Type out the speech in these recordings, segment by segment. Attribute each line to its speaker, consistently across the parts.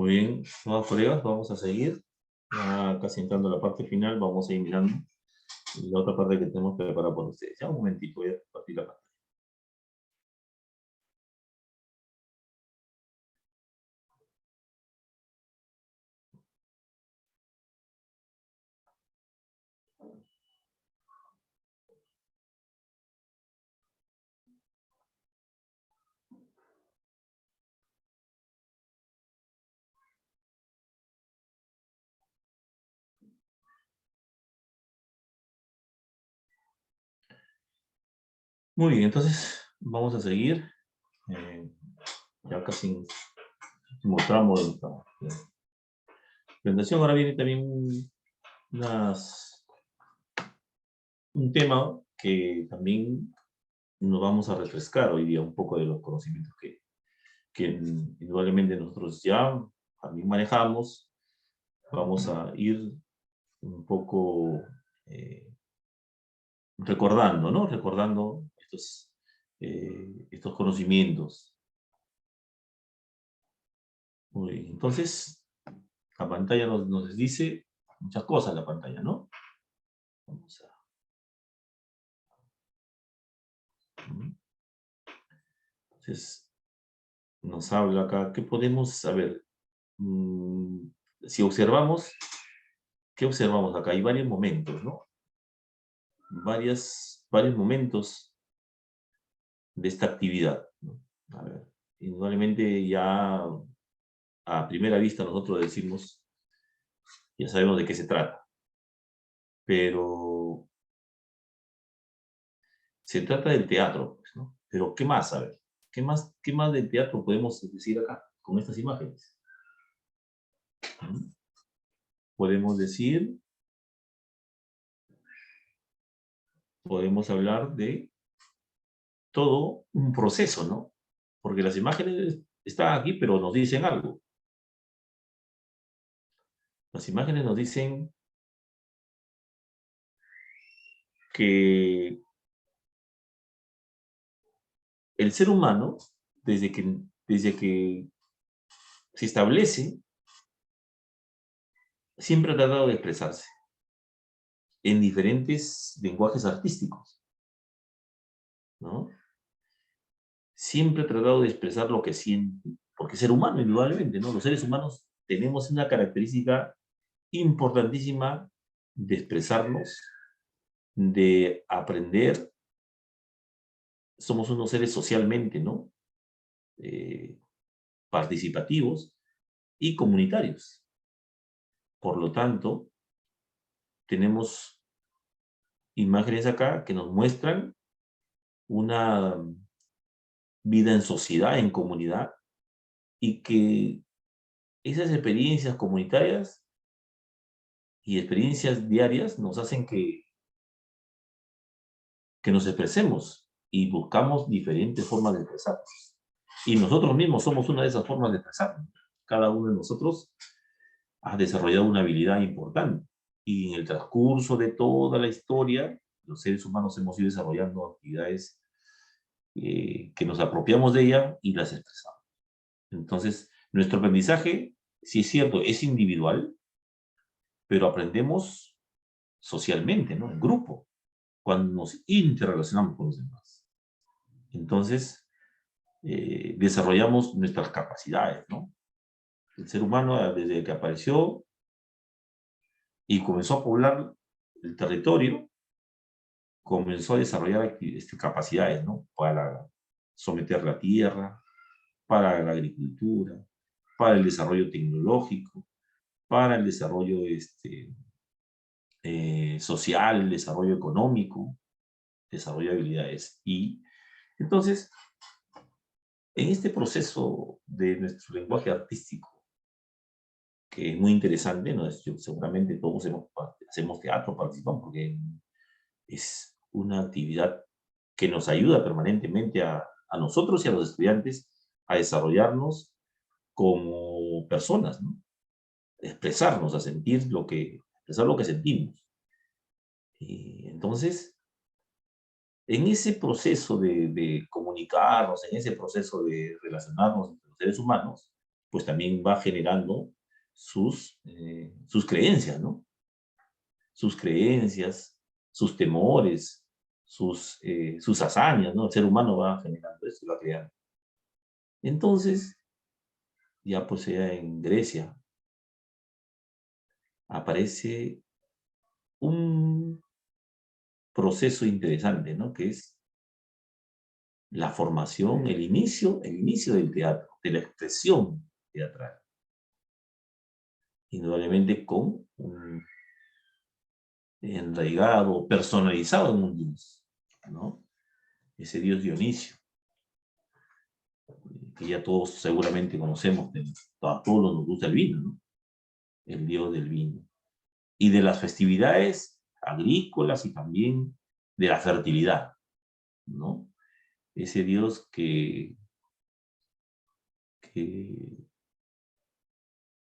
Speaker 1: Muy bien, nuevos colegas, vamos a seguir. Ya casi entrando a la parte final, vamos a ir mirando la otra parte que tenemos preparada por ustedes. Ya un momentito, voy a compartir la pantalla. Muy bien, entonces vamos a seguir. eh, ya casi en el último tramo de nuestra presentación. Ahora viene también un tema que también nos vamos a refrescar hoy día un poco de los conocimientos que indudablemente nosotros ya también manejamos. Vamos a ir un poco recordando, ¿no? Recordando estos conocimientos. Muy bien. Entonces, la pantalla nos dice muchas cosas, la pantalla, ¿no? Vamos a... Entonces, nos habla acá, ¿qué podemos saber? Mm, si observamos, ¿qué observamos acá? Hay varios momentos, ¿no? Varios momentos de esta actividad, ¿no? A ver, indudablemente ya a primera vista nosotros decimos, ya sabemos de qué se trata, pero se trata del teatro, pues, ¿no? Pero ¿qué más? A ver, qué más del teatro podemos decir acá con estas imágenes? ¿Mm? Podemos decir, podemos hablar de todo un proceso, ¿no? Porque las imágenes están aquí, pero nos dicen algo. Las imágenes nos dicen que el ser humano, desde que se establece, siempre ha tratado de expresarse en diferentes lenguajes artísticos, ¿no? Siempre ha tratado de expresar lo que siente, porque es ser humano, indudablemente, ¿no? Los seres humanos tenemos una característica importantísima de expresarnos, de aprender. Somos unos seres socialmente, ¿no? Eh, participativos y comunitarios. Por lo tanto, tenemos imágenes acá que nos muestran una vida en sociedad, en comunidad, y que esas experiencias comunitarias y experiencias diarias nos hacen que nos expresemos y buscamos diferentes formas de expresarnos. Y nosotros mismos somos una de esas formas de expresarnos. Cada uno de nosotros ha desarrollado una habilidad importante. Y en el transcurso de toda la historia, los seres humanos hemos ido desarrollando actividades que nos apropiamos de ella y las expresamos. Entonces, nuestro aprendizaje, sí es cierto, es individual, pero aprendemos socialmente, ¿no? En grupo, cuando nos interrelacionamos con los demás. Entonces, desarrollamos nuestras capacidades, ¿no? El ser humano, desde que apareció y comenzó a poblar el territorio, comenzó a desarrollar capacidades, ¿no? Para someter la tierra, para la agricultura, para el desarrollo tecnológico, para el desarrollo social, el desarrollo económico, desarrollo de habilidades. Y entonces, en este proceso de nuestro lenguaje artístico, que es muy interesante, ¿no? Seguramente todos hacemos teatro, participamos, porque es una actividad que nos ayuda permanentemente a nosotros y a los estudiantes a desarrollarnos como personas, ¿no? Expresarnos, a sentir expresar lo que sentimos. Y entonces, en ese proceso de comunicarnos, en ese proceso de relacionarnos entre los seres humanos, pues también va generando sus creencias, ¿no? Sus creencias, sus temores, sus hazañas, ¿no? El ser humano va generando esto y va creando. Entonces, ya pues ya en Grecia aparece un proceso interesante, ¿no? Que es la formación, el inicio del teatro, de la expresión teatral. Indudablemente con un enraigado, personalizado en un dios, ¿no? Ese dios Dionisio, que ya todos seguramente conocemos, a todos nos gusta el vino, ¿no? El dios del vino. Y de las festividades agrícolas y también de la fertilidad, ¿no? Ese dios que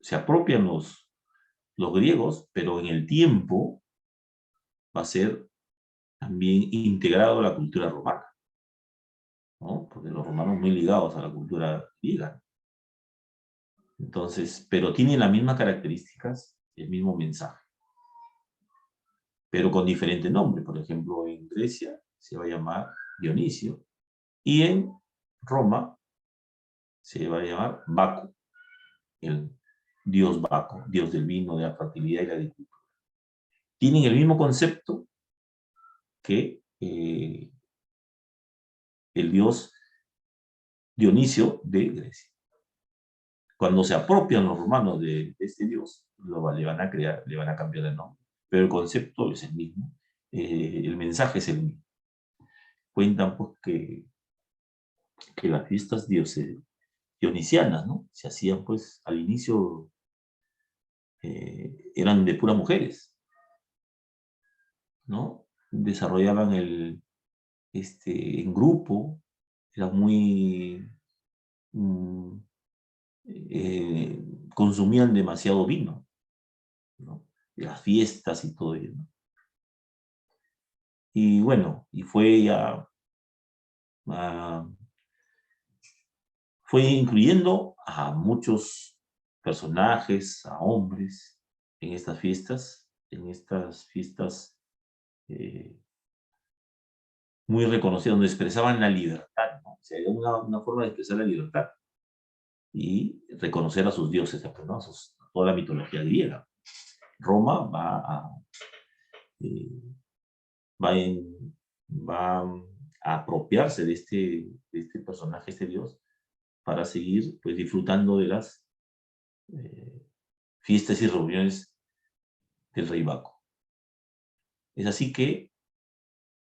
Speaker 1: se apropian los griegos, pero en el tiempo va a ser también integrado a la cultura romana, ¿no? Porque los romanos muy ligados a la cultura griega. Entonces, pero tienen las mismas características, el mismo mensaje, pero con diferente nombre. Por ejemplo, en Grecia se va a llamar Dionisio y en Roma se va a llamar Baco, el dios Baco, dios del vino, de la fertilidad y la agricultura. Tienen el mismo concepto que el dios Dionisio de Grecia. Cuando se apropian los romanos de este dios, le van a crear, le van a cambiar el nombre. Pero el concepto es el mismo, el mensaje es el mismo. Cuentan pues que las fiestas dionisianas, ¿no? Se hacían pues al inicio, eran de puras mujeres, ¿no? Desarrollaban en grupo, eran muy, mm, consumían demasiado vino, ¿no? Las fiestas y todo ello, ¿no? Y bueno, y ah, fue incluyendo a muchos personajes, a hombres, en estas fiestas muy reconocidas, donde expresaban la libertad, ¿no? O sea, era una forma de expresar la libertad y reconocer a sus dioses, ¿no? A toda la mitología griega. Roma eh, va, en, va a apropiarse de este personaje, este dios, para seguir pues, disfrutando de las fiestas y reuniones del rey Baco. Es así que,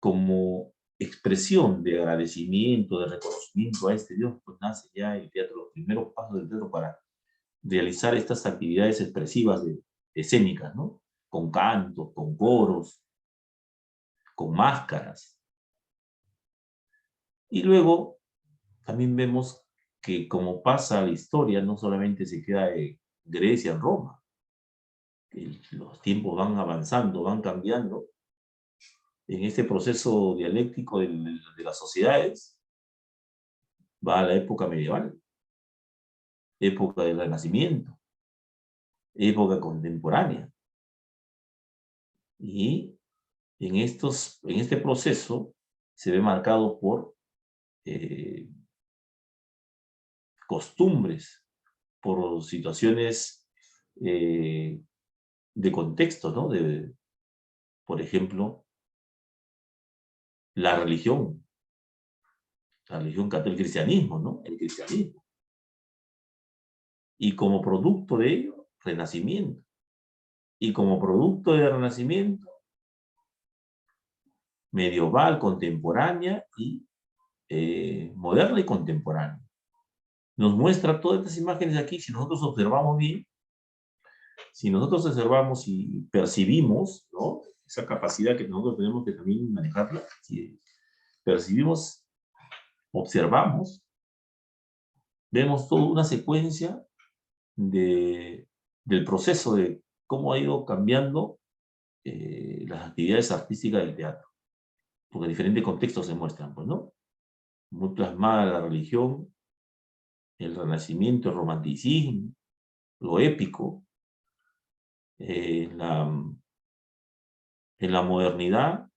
Speaker 1: como expresión de agradecimiento, de reconocimiento a este dios, pues nace ya el teatro, los primeros pasos del teatro para realizar estas actividades expresivas escénicas, ¿no? Con cantos, con coros, con máscaras. Y luego también vemos que como pasa la historia, no solamente se queda en Grecia, en Roma, que los tiempos van avanzando, van cambiando, en este proceso dialéctico de las sociedades, va a la época medieval, época del Renacimiento, época contemporánea. Y en este proceso se ve marcado por costumbres, por situaciones de contexto, ¿no? Por ejemplo, la religión católica, el cristianismo, ¿no? El cristianismo. Y como producto de ello, renacimiento. Y como producto del renacimiento, medieval, contemporánea y moderna y contemporánea. Nos muestra todas estas imágenes aquí, si nosotros observamos bien, si nosotros observamos y percibimos, ¿no? Esa capacidad que nosotros tenemos que también manejarla, si percibimos, observamos, vemos toda una secuencia del proceso de cómo ha ido cambiando las actividades artísticas del teatro, porque diferentes contextos se muestran, pues, ¿no? Muy plasmada la religión, el Renacimiento, el Romanticismo, lo épico, en la modernidad,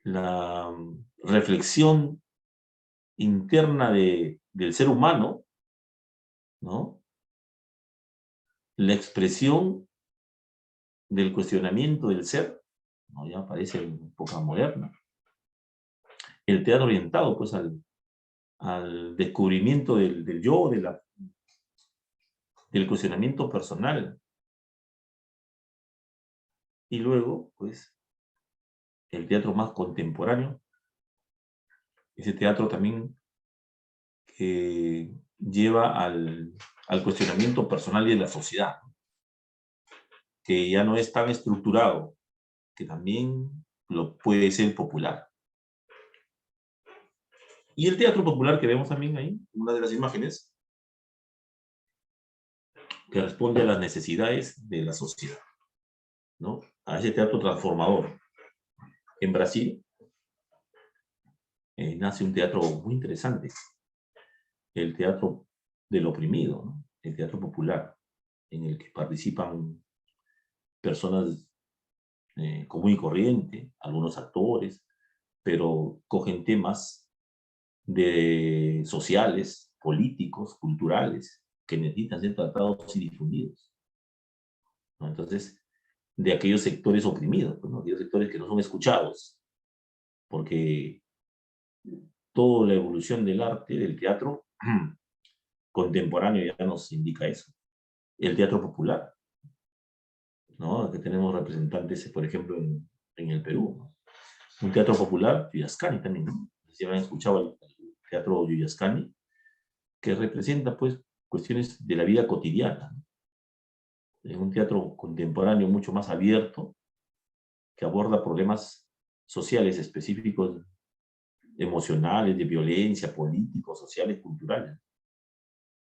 Speaker 1: la reflexión interna del ser humano, ¿no? La expresión del cuestionamiento del ser, ¿no? Ya aparece en época moderna. El teatro orientado, pues, al descubrimiento del yo, del cuestionamiento personal. Y luego, pues, el teatro más contemporáneo, ese teatro también que lleva al cuestionamiento personal y de la sociedad, que ya no es tan estructurado, que también lo puede ser popular. Y el teatro popular que vemos también ahí, una de las imágenes, que responde a las necesidades de la sociedad, ¿no? A ese teatro transformador. En Brasil nace un teatro muy interesante, el teatro del oprimido, ¿no? El teatro popular, en el que participan personas común y corriente, algunos actores, pero cogen temas sociales, políticos, culturales, que necesitan ser tratados y difundidos, ¿no? Entonces, de aquellos sectores oprimidos, ¿no? Aquellos sectores que no son escuchados, porque toda la evolución del arte, del teatro contemporáneo ya nos indica eso. El teatro popular, ¿no? Que tenemos representantes, por ejemplo, en el Perú, ¿no? Un teatro popular, Yuyascani también, ¿no? Si han escuchado el teatro Yuyascani, que representa, pues, cuestiones de la vida cotidiana, ¿no? Es un teatro contemporáneo mucho más abierto, que aborda problemas sociales específicos, emocionales, de violencia, políticos, sociales, culturales.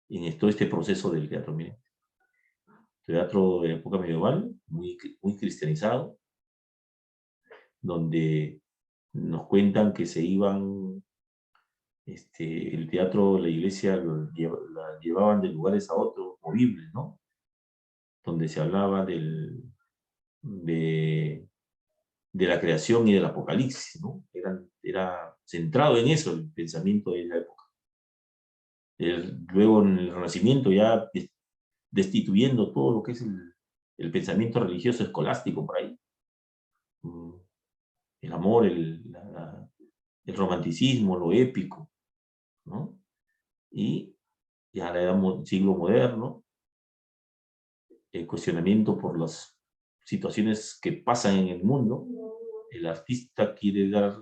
Speaker 1: Y en todo este proceso del teatro, miren, teatro de época medieval, muy cristianizado, donde nos cuentan que se iban, el teatro, la iglesia, la llevaban de lugares a otros, movibles, ¿no? Donde se hablaba de la creación y del apocalipsis, ¿no? Era centrado en eso el pensamiento de esa época. Luego en el Renacimiento ya destituyendo todo lo que es el pensamiento religioso escolástico por ahí. El amor, el romanticismo, lo épico, ¿no? Y ya la edad siglo moderno, el cuestionamiento por las situaciones que pasan en el mundo, el artista quiere dar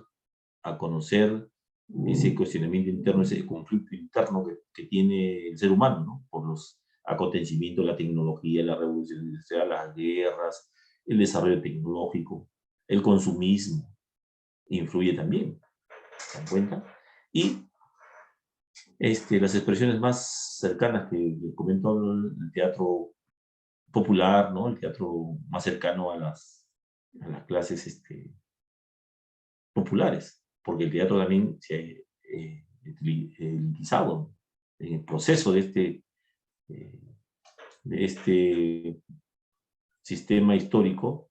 Speaker 1: a conocer ese cuestionamiento interno, ese conflicto interno que tiene el ser humano, ¿no? Por los acontecimientos, la tecnología, la revolución industrial, las guerras, el desarrollo tecnológico, el consumismo, influye también, ¿se dan cuenta? Y las expresiones más cercanas que comentó el teatro popular, ¿no? El teatro más cercano a las clases populares, porque el teatro también se ha elitizado en el proceso eh, de este sistema histórico,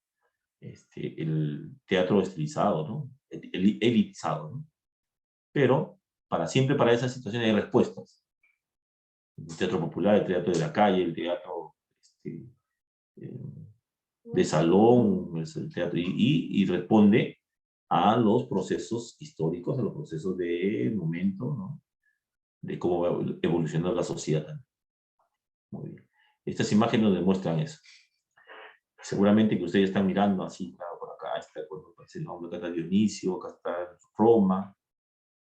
Speaker 1: el teatro estilizado, ¿no? Elitizado, ¿no? Pero siempre para esas situaciones hay respuestas. El teatro popular, el teatro de la calle, el teatro eh, de salón, es el teatro, y responde a los procesos históricos, a los procesos de momento, ¿no? De cómo va evolucionando la sociedad también. Muy bien. Estas imágenes nos demuestran eso. Seguramente que ustedes están mirando así, claro, por acá está, bueno, acá está Dionisio, acá está Roma,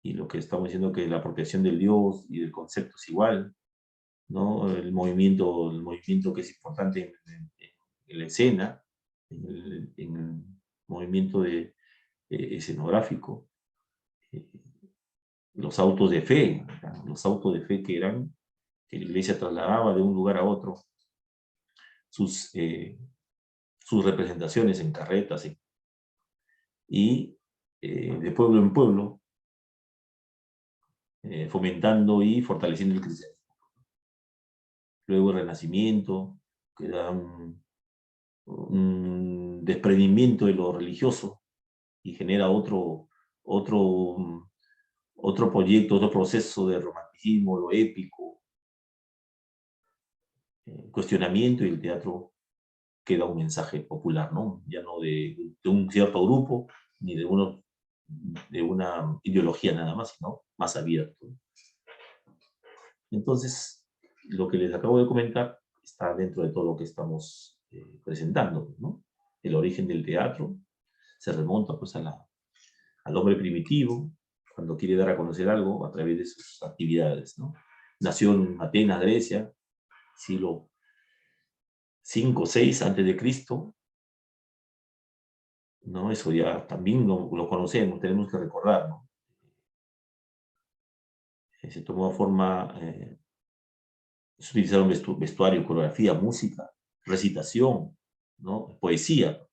Speaker 1: y lo que estamos diciendo que la apropiación del Dios y del concepto es igual, ¿no? El movimiento que es importante en la escena, en el movimiento escenográfico, eh, los autos de fe que la iglesia trasladaba de un lugar a otro, sus, eh, sus representaciones en carretas, y de pueblo en pueblo, fomentando y fortaleciendo el cristianismo. Luego el Renacimiento, que da un desprendimiento de lo religioso y genera otro, otro proyecto, otro proceso de romanticismo, lo épico, cuestionamiento, y el teatro queda un mensaje popular, ¿no? Ya no de un cierto grupo, ni de una ideología nada más, sino más abierto. Entonces, lo que les acabo de comentar está dentro de todo lo que estamos presentando, ¿no? El origen del teatro se remonta pues al hombre primitivo, cuando quiere dar a conocer algo a través de sus actividades, ¿no? Nació en Atenas, Grecia, siglo 5 o 6 antes de Cristo, ¿no? Eso ya también lo conocemos, tenemos que recordar, ¿no? Se tomó forma, se utilizaron vestuario, coreografía, música, recitación, ¿no? Poesía,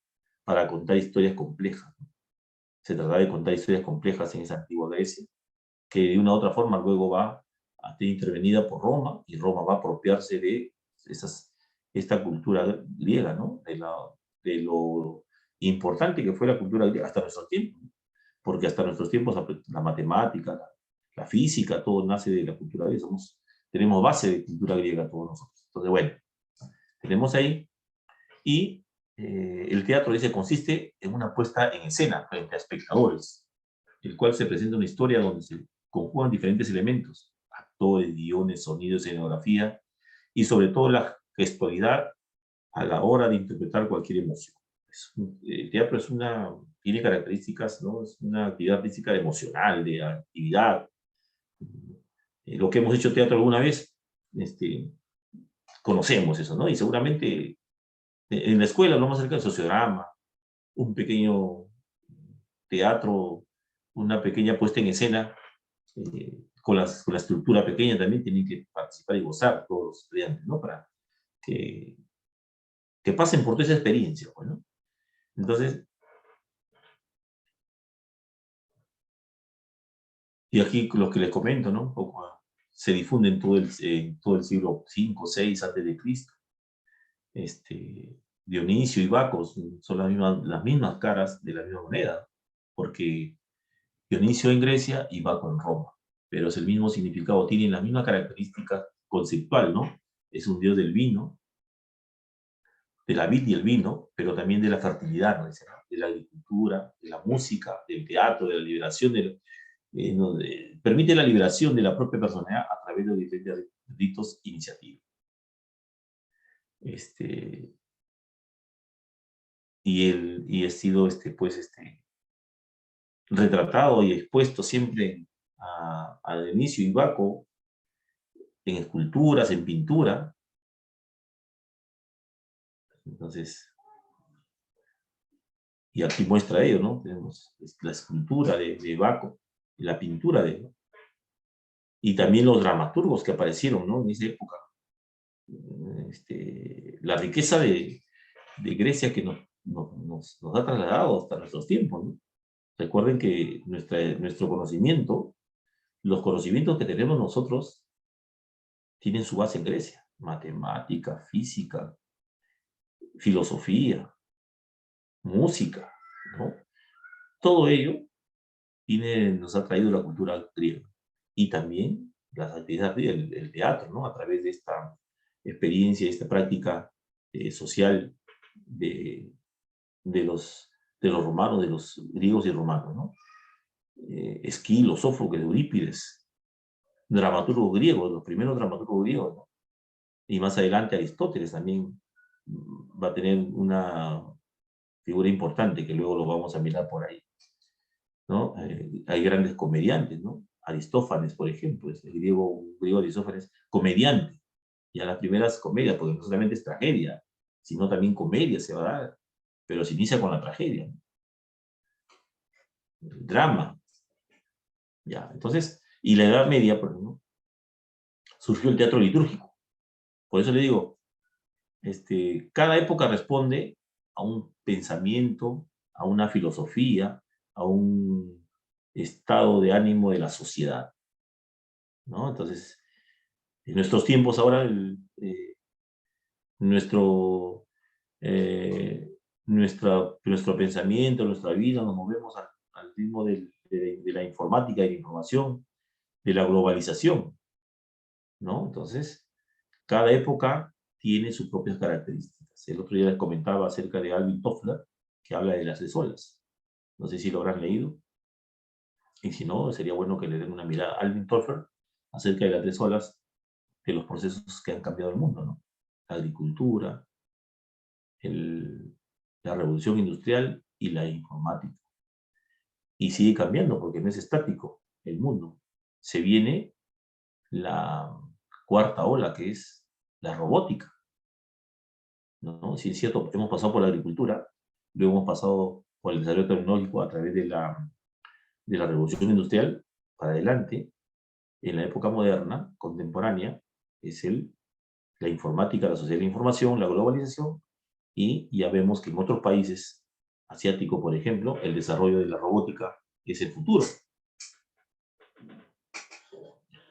Speaker 1: para contar historias complejas, ¿no? Se trataba de contar historias complejas en esa antigua Grecia, que de una u otra forma luego va a ser intervenida por Roma, y Roma va a apropiarse de esta cultura griega, ¿no? De lo importante que fue la cultura griega hasta nuestros tiempos, ¿no? Porque hasta nuestros tiempos la matemática, la física, todo nace de la cultura griega. Tenemos base de cultura griega todos nosotros. Entonces, bueno, tenemos ahí. Y el teatro, dice, consiste en una puesta en escena frente a espectadores, el cual se presenta una historia donde se conjugan diferentes elementos: actores, guiones, sonidos, escenografía, y sobre todo la gestualidad a la hora de interpretar cualquier emoción. El teatro tiene características, ¿no? Es una actividad artística emocional, de actividad. Lo que hemos hecho teatro alguna vez, conocemos eso, ¿no? Y seguramente en la escuela lo más cerca del sociodrama, un pequeño teatro, una pequeña puesta en escena, con la estructura pequeña también tienen que participar y gozar todos los estudiantes, ¿no? Para que, que pasen por toda esa experiencia, pues, ¿no? Entonces, y aquí lo que les comento, ¿no? Un poco, se difunde en todo el siglo V, VI antes de Cristo. Dionisio y Baco son las mismas caras de la misma moneda, porque Dionisio en Grecia y Baco en Roma, pero es el mismo significado, tienen la misma característica conceptual, ¿no? Es un dios del vino, de la vid y el vino, pero también de la fertilidad, ¿no? De la agricultura, de la música, del teatro, de la liberación, permite la liberación de la propia personalidad a través de diferentes ritos e iniciativas. Y he sido retratado y expuesto siempre a Dionisio y Baco en esculturas, en pintura. Entonces, y aquí muestra ello, ¿no? Tenemos la escultura de Baco, la pintura de él, y también los dramaturgos que aparecieron, ¿no? En esa época. La riqueza de Grecia que nos ha trasladado hasta nuestros tiempos, ¿no? Recuerden que nuestro conocimiento, los conocimientos que tenemos nosotros, tienen su base en Grecia: matemática, física, filosofía, música, ¿no? Todo ello nos ha traído la cultura griega, y también las actividades del teatro, ¿no? A través de esta experiencia, esta práctica social de los romanos, de los griegos y romanos, ¿no? Esquilo, Sófocles, Eurípides, dramaturgos griegos, los primeros dramaturgos griegos, ¿no? Y más adelante Aristóteles también va a tener una figura importante, que luego lo vamos a mirar por ahí, ¿no? Hay grandes comediantes, ¿no? Aristófanes, por ejemplo, es el griego Aristófanes, comediante. Ya las primeras comedias, porque no solamente es tragedia, sino también comedia se va a dar, pero se inicia con la tragedia, ¿no? El drama, ya. Entonces, y la Edad Media, por ejemplo, surgió el teatro litúrgico. Por eso le digo, cada época responde a un pensamiento, a una filosofía, a un estado de ánimo de la sociedad. ¿no? Entonces, en nuestros tiempos ahora, nuestro, nuestro pensamiento, nuestra vida, nos movemos al ritmo de la informática, de la información, de la globalización, ¿no? Entonces, cada época tiene sus propias características. El otro día les comentaba acerca de Alvin Toffler, que habla de las 3 olas. No sé si lo habrán leído, y si no, sería bueno que le den una mirada a Alvin Toffler acerca de las 3 olas, de los procesos que han cambiado el mundo, ¿no? La agricultura, el, la revolución industrial y la informática. Y sigue cambiando porque no es estático el mundo. Se viene la 4.ª ola, que es la robótica, ¿no? Si es cierto, hemos pasado por la agricultura, luego hemos pasado por el desarrollo tecnológico a través de la revolución industrial, para adelante, en la época moderna, contemporánea, es la informática, la sociedad de la información, la globalización, y ya vemos que en otros países asiáticos, por ejemplo, el desarrollo de la robótica es el futuro.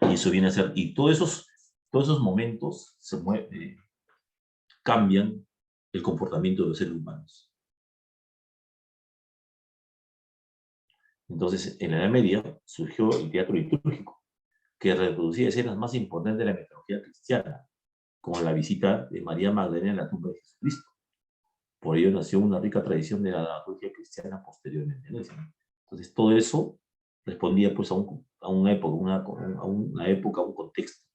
Speaker 1: Y eso viene a ser, y todos esos momentos cambian el comportamiento de los seres humanos. Entonces, en la Edad Media surgió el teatro litúrgico, que reproducía escenas más importantes de la mitología cristiana, como la visita de María Magdalena a la tumba de Jesucristo. Por ello nació una rica tradición de la dramaturgia cristiana posteriormente, ¿no? Entonces, todo eso respondía pues a una época, a un contexto.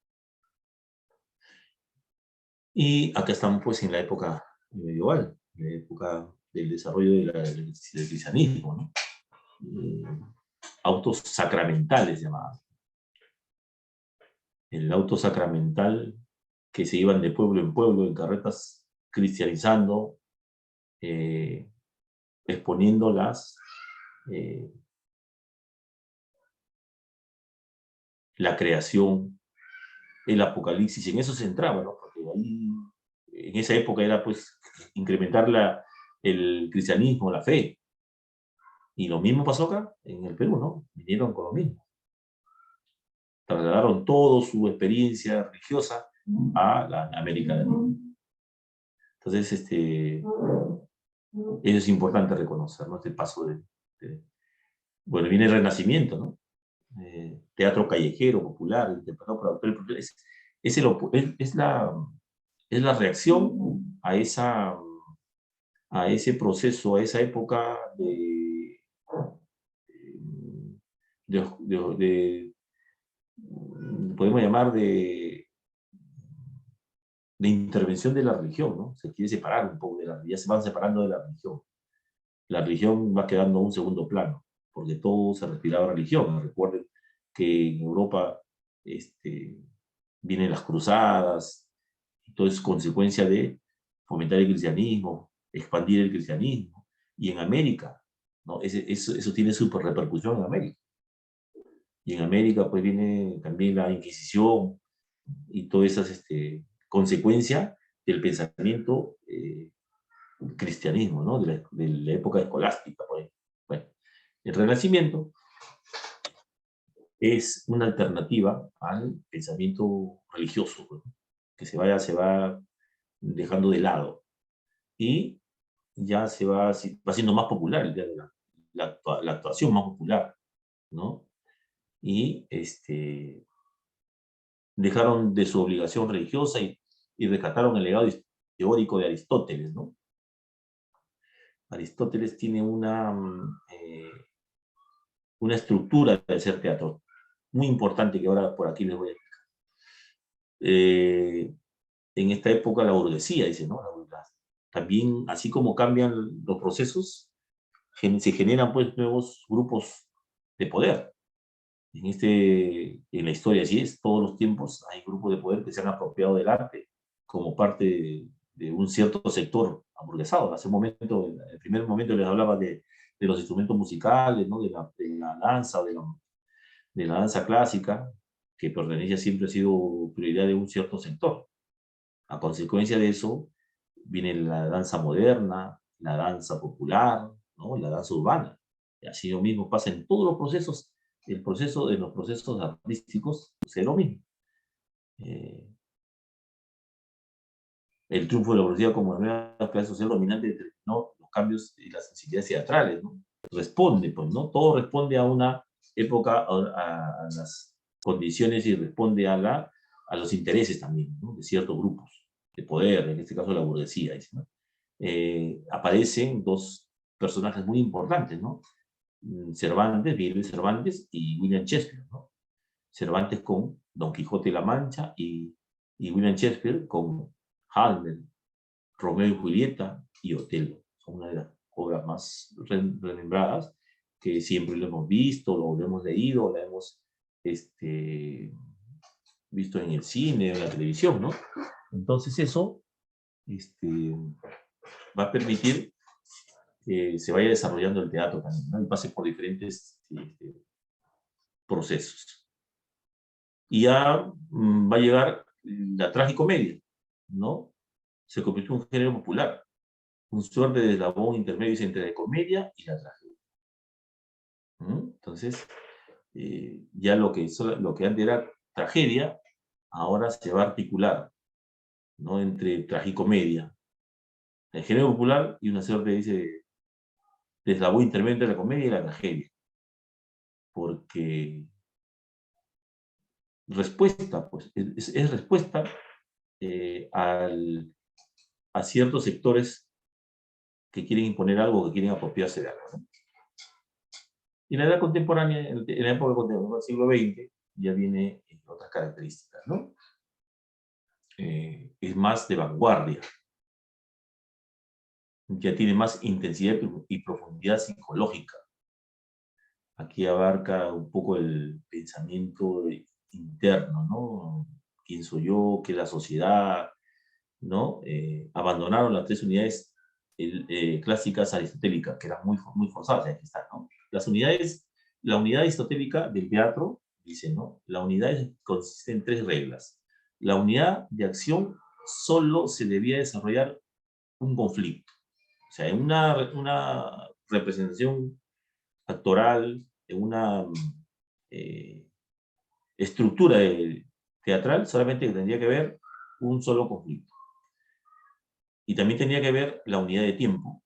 Speaker 1: Y acá estamos pues en la época medieval, la época del desarrollo del cristianismo, ¿no? Autos sacramentales llamados. El auto sacramental, que se iban de pueblo en pueblo en carretas cristianizando, exponiendo la creación, el apocalipsis, en eso se entraba, ¿no? Porque ahí, en esa época era pues incrementar el cristianismo, la fe. Y lo mismo pasó acá, en el Perú, ¿no? Vinieron con lo mismo. Trasladaron toda su experiencia religiosa a la América Latina. Entonces, eso es importante reconocer, ¿no? Este paso bueno, viene el Renacimiento, ¿no? Teatro callejero, popular, interpretado por autores populares. Es la reacción a ese proceso, a esa época podemos llamar de intervención de la religión, ¿no? Se quiere separar un poco de la religión, ya se van separando de la religión. La religión va quedando a un segundo plano, porque todo se respiraba religión. Recuerden que en Europa vienen las cruzadas, y todo es consecuencia de fomentar el cristianismo, expandir el cristianismo. Y en América, ¿no? Eso tiene su repercusión en América. Y en América pues viene también la Inquisición y todas esas consecuencias del pensamiento cristianismo, ¿no? De la época escolástica. Por ejemplo. Bueno, el Renacimiento es una alternativa al pensamiento religioso, ¿no? Que se va dejando de lado y ya va siendo más popular el día de la actuación más popular, ¿no? Y dejaron de su obligación religiosa y rescataron el legado teórico de Aristóteles, ¿no? Aristóteles tiene una estructura de hacer teatro muy importante que ahora por aquí les voy a explicar. En esta época la burguesía, dice, ¿no? También, así como cambian los procesos, se generan pues nuevos grupos de poder. En la historia así es, todos los tiempos hay grupos de poder que se han apropiado del arte como parte de un cierto sector aburguesado. Hace un momento, en el primer momento les hablaba de los instrumentos musicales, ¿no? de la danza, de la danza clásica, que pertenece siempre ha sido prioridad de un cierto sector. A consecuencia de eso, viene la danza moderna, la danza popular, ¿no? La danza urbana. Y así lo mismo pasa en todos los procesos, en los procesos artísticos sucede lo mismo. El triunfo de la burguesía como la nueva clase social dominante determinó los cambios y las sensibilidades teatrales, ¿no? Responde, pues, ¿no? Todo responde a una época, a las condiciones y responde a los intereses también, ¿no? De ciertos grupos de poder, en este caso la burguesía, dice, ¿no? Aparecen dos personajes muy importantes, ¿no? Cervantes, Miguel Cervantes y William Shakespeare, ¿no? Cervantes con Don Quijote de la Mancha y William Shakespeare con Hamlet, Romeo y Julieta y Otelo. Son una de las obras más remembradas que siempre lo hemos visto, lo hemos leído, la hemos visto en el cine, en la televisión, ¿no? Entonces eso va a permitir que se vaya desarrollando el teatro también, ¿no? Y pase por diferentes procesos. Y ya va a llegar la tragicomedia, ¿no? Se convirtió en un género popular, un suerte de eslabón intermedio entre la comedia y la tragedia. Entonces, ya lo que antes era tragedia, ahora se va a articular, ¿no? Entre tragicomedia, el género popular y una suerte de eslabón intermedio entre la comedia y la tragedia. Porque respuesta, pues, es respuesta a ciertos sectores que quieren imponer algo, que quieren apropiarse de algo, ¿no? Y la edad contemporánea, en la época contemporánea del siglo XX, ya viene otras características, ¿no? Es más de vanguardia, ya tiene más intensidad y profundidad psicológica. Aquí abarca un poco el pensamiento interno, ¿no? ¿Quién soy yo? ¿Qué es la sociedad? ¿No? Abandonaron las tres unidades clásicas aristotélicas, que eran muy forzadas, aquí están, ¿no? La unidad aristotélica del teatro, dice, ¿no? La unidad consiste en tres reglas. La unidad de acción solo se debía desarrollar un conflicto. O sea, en una representación actoral, en una estructura teatral, solamente tendría que haber un solo conflicto. Y también tenía que ver la unidad de tiempo.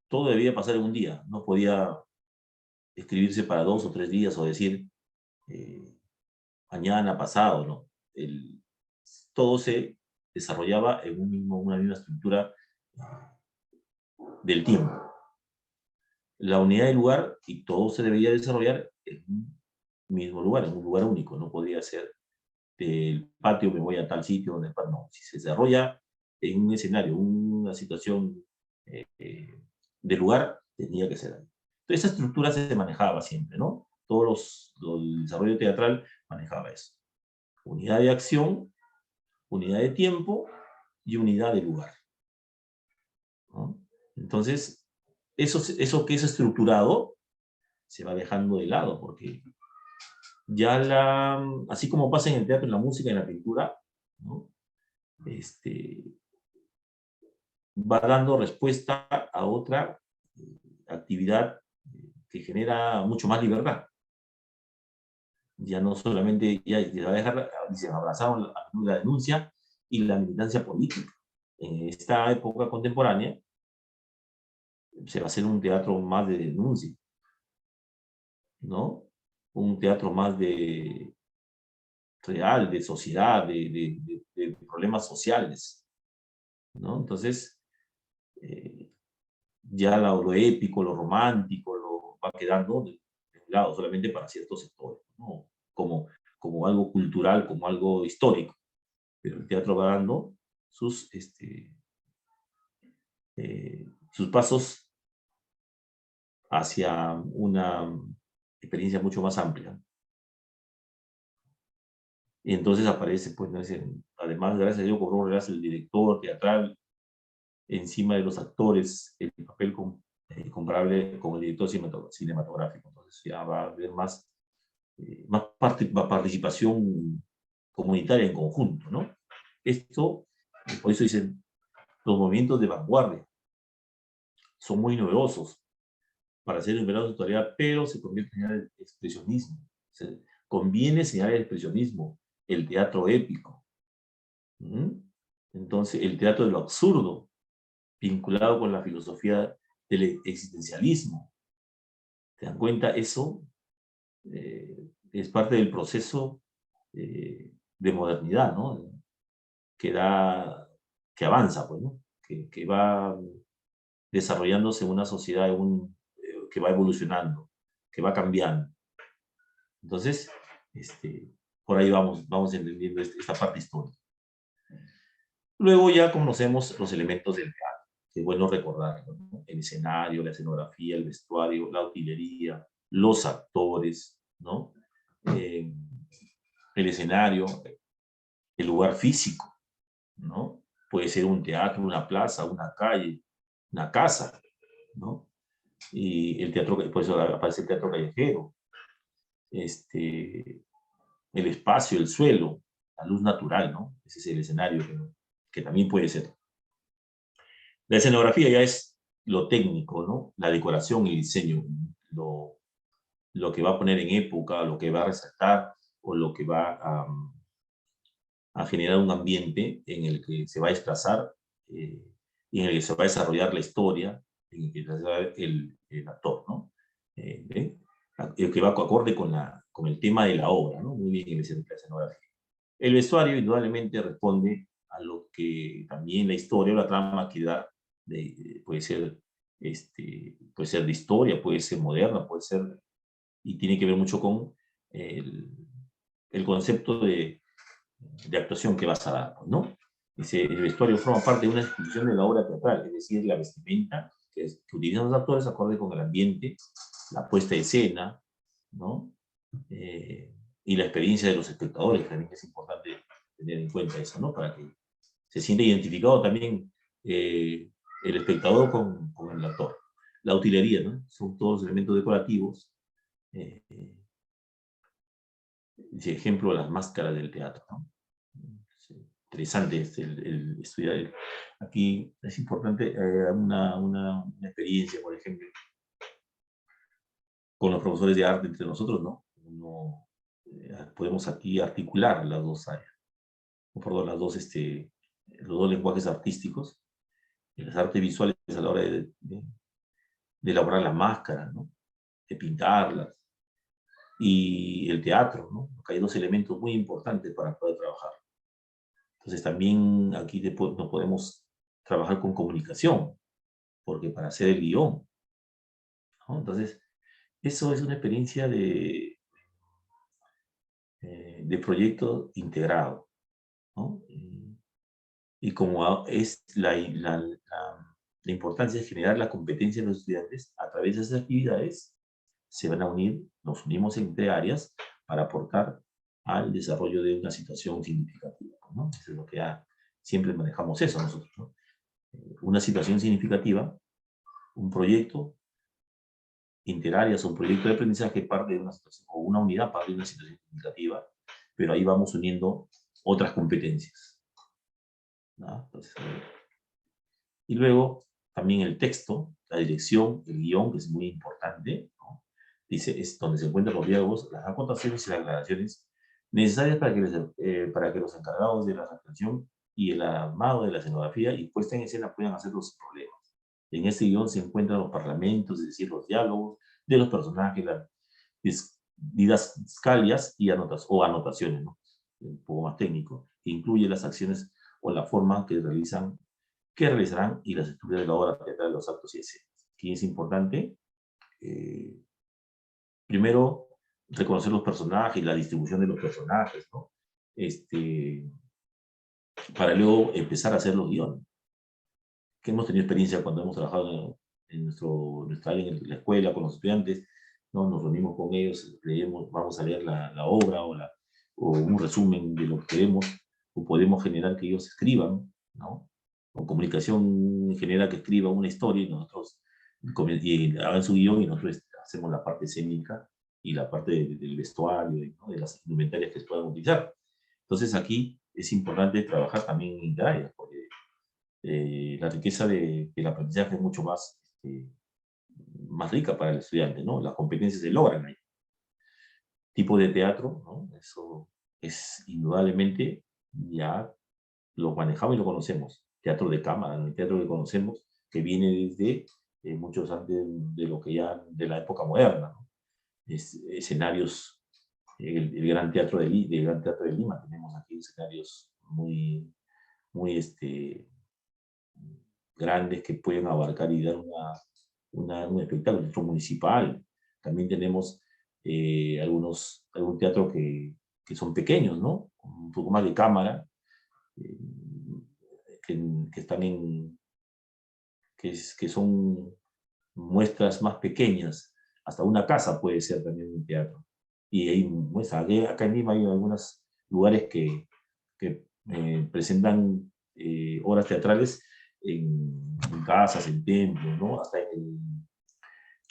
Speaker 1: Todo debía pasar en un día. No podía escribirse para 2 o 3 días o decir mañana, pasado, ¿no? Todo se desarrollaba en una misma estructura del tiempo. La unidad de lugar, y todo se debía desarrollar en un mismo lugar, en un lugar único. No podía ser del patio, me voy a tal sitio, donde no. Si se desarrolla en un escenario, una situación de lugar, tenía que ser ahí. Entonces, esa estructura se manejaba siempre, ¿no? El desarrollo teatral manejaba eso. Unidad de acción, unidad de tiempo y unidad de lugar, ¿no? Entonces, eso que es estructurado se va dejando de lado, porque ya así como pasa en el teatro, en la música, en la pintura, ¿no? Va dando respuesta a otra actividad que genera mucho más libertad. Ya no solamente, ya va a dejar, dicen, abrazaron la denuncia y la militancia política. En esta época contemporánea se va a hacer un teatro más de denuncia, ¿no? Un teatro más real, de sociedad, de problemas sociales, ¿no? Entonces, ya lo épico, lo romántico, lo va quedando de un lado, solamente para ciertos sectores, ¿no? Como algo cultural, como algo histórico. Pero el teatro va dando sus, sus pasos hacia una experiencia mucho más amplia. Y entonces aparece, pues, ¿no? Además, gracias a Dios, cobró gracias el director teatral encima de los actores, el papel comparable con el director cinematográfico. Entonces ya va a haber más participación comunitaria en conjunto, ¿no? Esto, por eso dicen, los movimientos de vanguardia son muy novedosos, para hacer enumerado de tutorial, pero se convierte en el expresionismo. Conviene señalar el expresionismo, el teatro épico. Entonces, el teatro de lo absurdo, vinculado con la filosofía del existencialismo. ¿Te dan cuenta? Eso es parte del proceso de modernidad, ¿no? Que avanza, pues, ¿no? Que va desarrollándose en una sociedad que va evolucionando, que va cambiando. Entonces, por ahí vamos entendiendo esta parte histórica. Luego ya conocemos los elementos del teatro, que es bueno recordarlo, ¿no? El escenario, la escenografía, el vestuario, la utilería, los actores, ¿no? El escenario, el lugar físico, ¿no? Puede ser un teatro, una plaza, una calle, una casa, ¿no? Y el teatro, por eso aparece el teatro callejero, el espacio, el suelo, la luz natural, ¿no? Ese es el escenario que también puede ser. La escenografía ya es lo técnico, ¿no? La decoración y el diseño, lo que va a poner en época, lo que va a resaltar o lo que va a generar un ambiente en el que se va a desplazar y en el que se va a desarrollar la historia, en el que se va a desarrollar el actor, ¿no? El que va acorde con el tema de la obra, ¿no? Muy bien, la escenografía. El vestuario indudablemente responde a lo que también la historia o la trama que da, puede ser de historia, puede ser moderna, puede ser, y tiene que ver mucho con el concepto de actuación que vas a dar, ¿no? Dice, el vestuario forma parte de una institución de la obra teatral, es decir, la vestimenta que utilizan los actores acorde con el ambiente, la puesta en escena, ¿no? Y la experiencia de los espectadores, también es importante tener en cuenta eso, ¿no? Para que se sienta identificado también el espectador con el actor. La utilería, ¿no? Son todos elementos decorativos. Ejemplo, las máscaras del teatro, ¿no? Interesante el estudiar. Aquí es importante una experiencia, por ejemplo, con los profesores de arte entre nosotros, ¿no? Podemos aquí articular las dos áreas, perdón, los dos lenguajes artísticos, las artes visuales a la hora de elaborar las máscaras, ¿no? De pintarlas, y el teatro, ¿no? Porque hay dos elementos muy importantes para poder trabajar. Entonces también aquí no podemos trabajar con comunicación, porque para hacer el guión, ¿no? Entonces, eso es una experiencia de proyecto integrado, ¿no? Y como es la importancia de generar la competencia de los estudiantes, a través de esas actividades se van a unir, nos unimos entre áreas para aportar al desarrollo de una situación significativa, ¿no? Eso es lo que siempre manejamos eso nosotros, ¿no? Una situación significativa, un proyecto interáreas o un proyecto de aprendizaje parte de una situación, o una unidad parte de una situación significativa, pero ahí vamos uniendo otras competencias, ¿no? Entonces, y luego también el texto, la dirección, el guión, que es muy importante, ¿no? Dice, es donde se encuentran los diálogos, las acotaciones y las aclaraciones necesarias para que los encargados de la redacción y el armado de la escenografía y puesta en escena puedan hacerlo sin problemas. En este guión se encuentran los parlamentos, es decir, los diálogos de los personajes, las didascalias y anotaciones, ¿no? Un poco más técnico, que incluye las acciones o la forma que realizarán y las estructuras de la obra teatral, los actos y escenas. Aquí es importante, primero, reconocer los personajes, la distribución de los personajes, ¿no? Para luego empezar a hacer los guiones. Que hemos tenido experiencia cuando hemos trabajado en nuestra área en la escuela con los estudiantes, ¿no? Nos reunimos con ellos, leemos, vamos a leer la obra o un resumen de lo que queremos, o podemos generar que ellos escriban, ¿no? Con comunicación genera que escriban una historia y nosotros hagan su guión y nosotros hacemos la parte escénica y la parte del vestuario, ¿no? De las indumentarias que se puedan utilizar. Entonces aquí es importante trabajar también en interáreas, porque la riqueza del aprendizaje es mucho más más rica para el estudiante, ¿no? Las competencias se logran ahí. Tipo de teatro, ¿no? Eso es indudablemente, ya lo manejamos y lo conocemos. Teatro de cámara, ¿no? El teatro que conocemos, que viene desde muchos antes de lo que ya, de la época moderna, ¿no? Escenarios, el Gran Teatro del Gran Teatro de Lima, tenemos aquí escenarios muy, muy grandes que pueden abarcar y dar un espectáculo. Teatro municipal. También tenemos algún teatro que son pequeños, ¿no? Un poco más de cámara, eh, que están que son muestras más pequeñas. Hasta una casa puede ser también un teatro. Y hay muestras. Acá en Lima hay algunos lugares que presentan obras teatrales en casas, en templos, ¿no? Hasta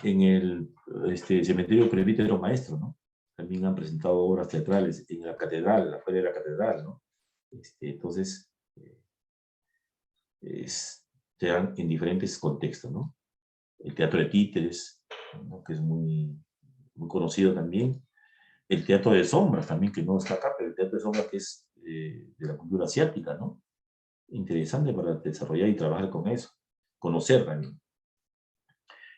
Speaker 1: en el cementerio Presbítero Maestro, ¿no? También han presentado obras teatrales en la catedral, afuera de la catedral, ¿no? Entonces, se dan en diferentes contextos, ¿no? El teatro de títeres, ¿no? Que es muy, muy conocido también. El teatro de sombras también, que no está acá, pero el teatro de sombras que es de la cultura asiática, ¿no? Interesante para desarrollar y trabajar con eso, conocer también.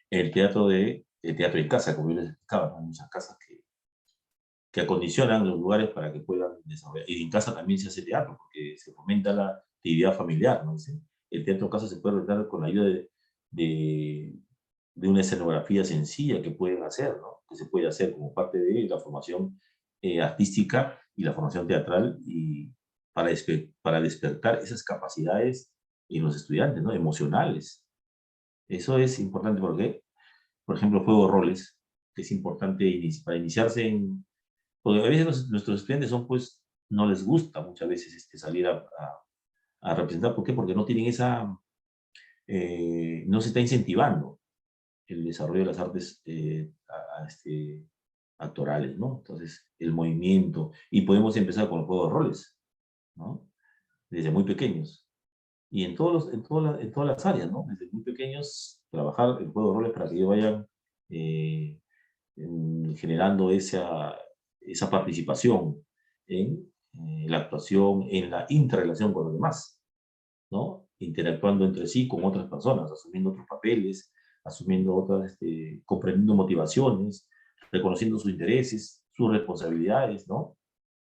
Speaker 1: El teatro en casa, como yo les explicaba, ¿no? Hay muchas casas que acondicionan los lugares para que puedan desarrollar. Y en casa también se hace teatro, porque se fomenta la actividad familiar, ¿no? El teatro en casa se puede realizar con la ayuda de, de una escenografía sencilla que pueden hacer, ¿no? Que se puede hacer como parte de la formación artística y la formación teatral y para despertar esas capacidades en los estudiantes, ¿no? Emocionales. Eso es importante porque, por ejemplo, juego de roles, que es importante para iniciarse porque a veces nuestros estudiantes son, pues, no les gusta muchas veces salir a representar. ¿Por qué? Porque no tienen no se está incentivando el desarrollo de las artes actorales, ¿no? Entonces, el movimiento, y podemos empezar con el juego de roles, ¿no? Desde muy pequeños. Y en todas las áreas, ¿no? Desde muy pequeños, trabajar el juego de roles para que ellos vayan eh, generando esa participación en la actuación, en la interrelación con los demás, ¿no? Interactuando entre sí con otras personas, asumiendo otros papeles, asumiendo otras, comprendiendo motivaciones, reconociendo sus intereses, sus responsabilidades, ¿no?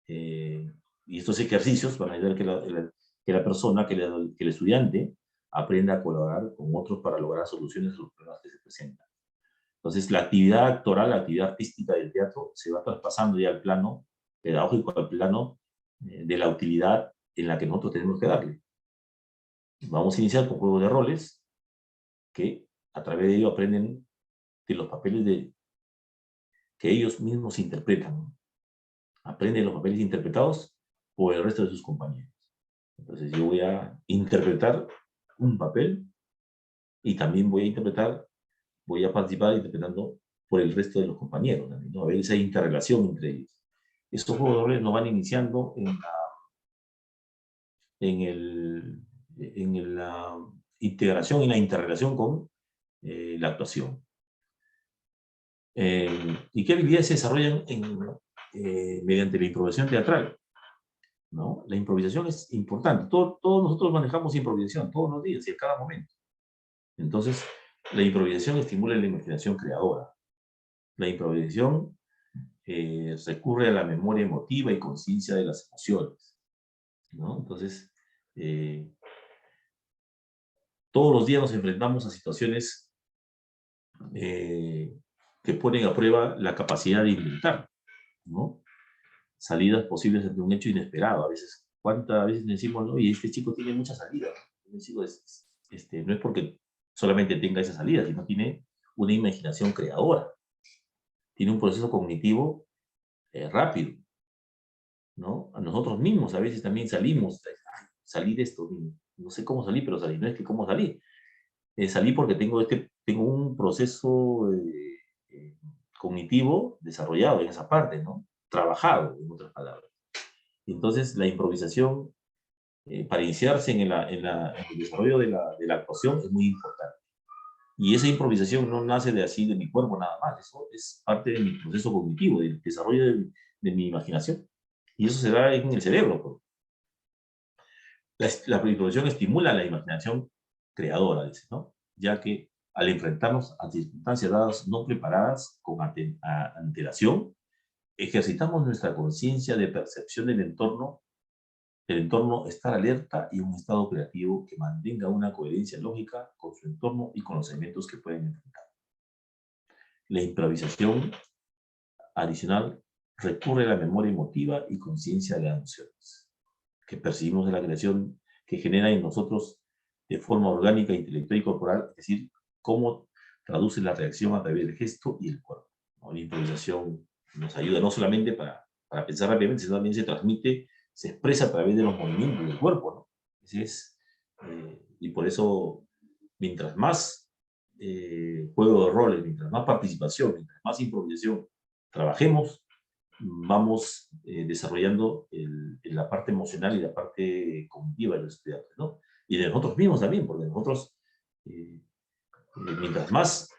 Speaker 1: Eh, y estos ejercicios van a ayudar que la persona, que el estudiante, aprenda a colaborar con otros para lograr soluciones a los problemas que se presentan. Entonces, la actividad actoral, la actividad artística del teatro se va traspasando ya al plano pedagógico, al plano de la utilidad en la que nosotros tenemos que darle. Vamos a iniciar con juegos de roles que a través de ello aprenden de los papeles que ellos mismos interpretan, ¿no? Aprenden los papeles interpretados por el resto de sus compañeros. Entonces yo voy a interpretar un papel y también voy a participar interpretando por el resto de los compañeros, ¿no? A ver esa interrelación entre ellos. Estos juegos de roles nos van iniciando en la integración y la interrelación con la actuación. ¿Y qué habilidades se desarrollan mediante la improvisación teatral? ¿No? La improvisación es importante. Todos nosotros manejamos improvisación todos los días y a cada momento. Entonces, la improvisación estimula la imaginación creadora. La improvisación recurre a la memoria emotiva y conciencia de las emociones, ¿no? Entonces, todos los días nos enfrentamos a situaciones que ponen a prueba la capacidad de inventar, ¿no? Salidas posibles ante un hecho inesperado. A veces, ¿cuántas veces decimos, no? Y este chico tiene muchas salidas? No es porque solamente tenga esa salida, sino tiene una imaginación creadora, tiene un proceso cognitivo rápido, ¿no? A nosotros mismos a veces también salimos, salí de esto, no sé cómo salí, pero salí, no es que cómo salí. Salí porque tengo un proceso cognitivo desarrollado en esa parte, ¿no? Trabajado, en otras palabras. Entonces, la improvisación, para iniciarse en el desarrollo de la actuación, es muy importante. Y esa improvisación no nace de así de mi cuerpo nada más, eso es parte de mi proceso cognitivo, del desarrollo de mi imaginación. Y eso se da en el cerebro, pues. La improvisación estimula la imaginación creadora, dice, ¿no? Ya que al enfrentarnos a circunstancias dadas no preparadas con antelación, ejercitamos nuestra conciencia de percepción del entorno, estar alerta y un estado creativo que mantenga una coherencia lógica con su entorno y con los elementos que pueden enfrentar. La improvisación adicional recurre a la memoria emotiva y conciencia de las emociones que percibimos de la creación que genera en nosotros de forma orgánica, intelectual y corporal, es decir, cómo traduce la reacción a través del gesto y el cuerpo, ¿no? La improvisación nos ayuda no solamente para pensar rápidamente, sino también se transmite, se expresa a través de los movimientos del cuerpo, ¿no? Y por eso, mientras más juego de roles, mientras más participación, mientras más improvisación trabajemos, vamos desarrollando la parte emocional y la parte cognitiva de los estudiantes, ¿no? Y de nosotros mismos también, porque nosotros, mientras más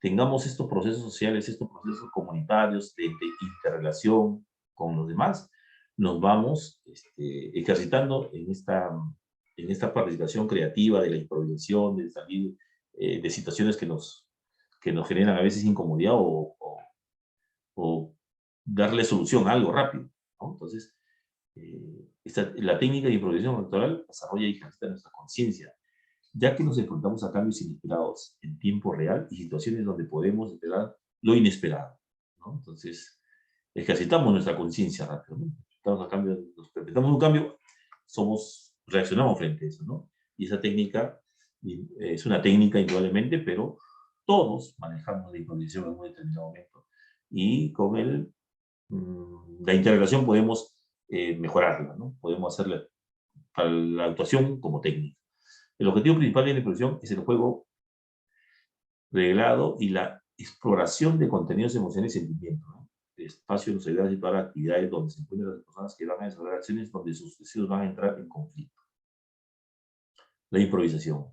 Speaker 1: tengamos estos procesos sociales, estos procesos comunitarios de interrelación con los demás, nos vamos ejercitando en esta participación creativa de la improvisación, de salir de situaciones que nos generan a veces incomodidad o darle solución a algo rápido, ¿no? Entonces, la técnica de improvisación actoral desarrolla y ejercita nuestra conciencia, ya que nos enfrentamos a cambios inesperados en tiempo real y situaciones donde podemos esperar lo inesperado, ¿no? Entonces, ejercitamos nuestra conciencia rápido, ¿no? Nos enfrentamos a un cambio, reaccionamos frente a eso, ¿no? Y esa técnica es una técnica indudablemente, pero todos manejamos la improvisación en un determinado momento. Y con la integración podemos mejorarla, ¿no? Podemos hacerla para la actuación como técnica. El objetivo principal de la improvisación es el juego reglado y la exploración de contenidos, emociones y sentimientos, ¿no? El espacio nos ayuda a situar actividades donde se encuentran las personas que van a desarrollar acciones donde sus deseos van a entrar en conflicto. La improvisación.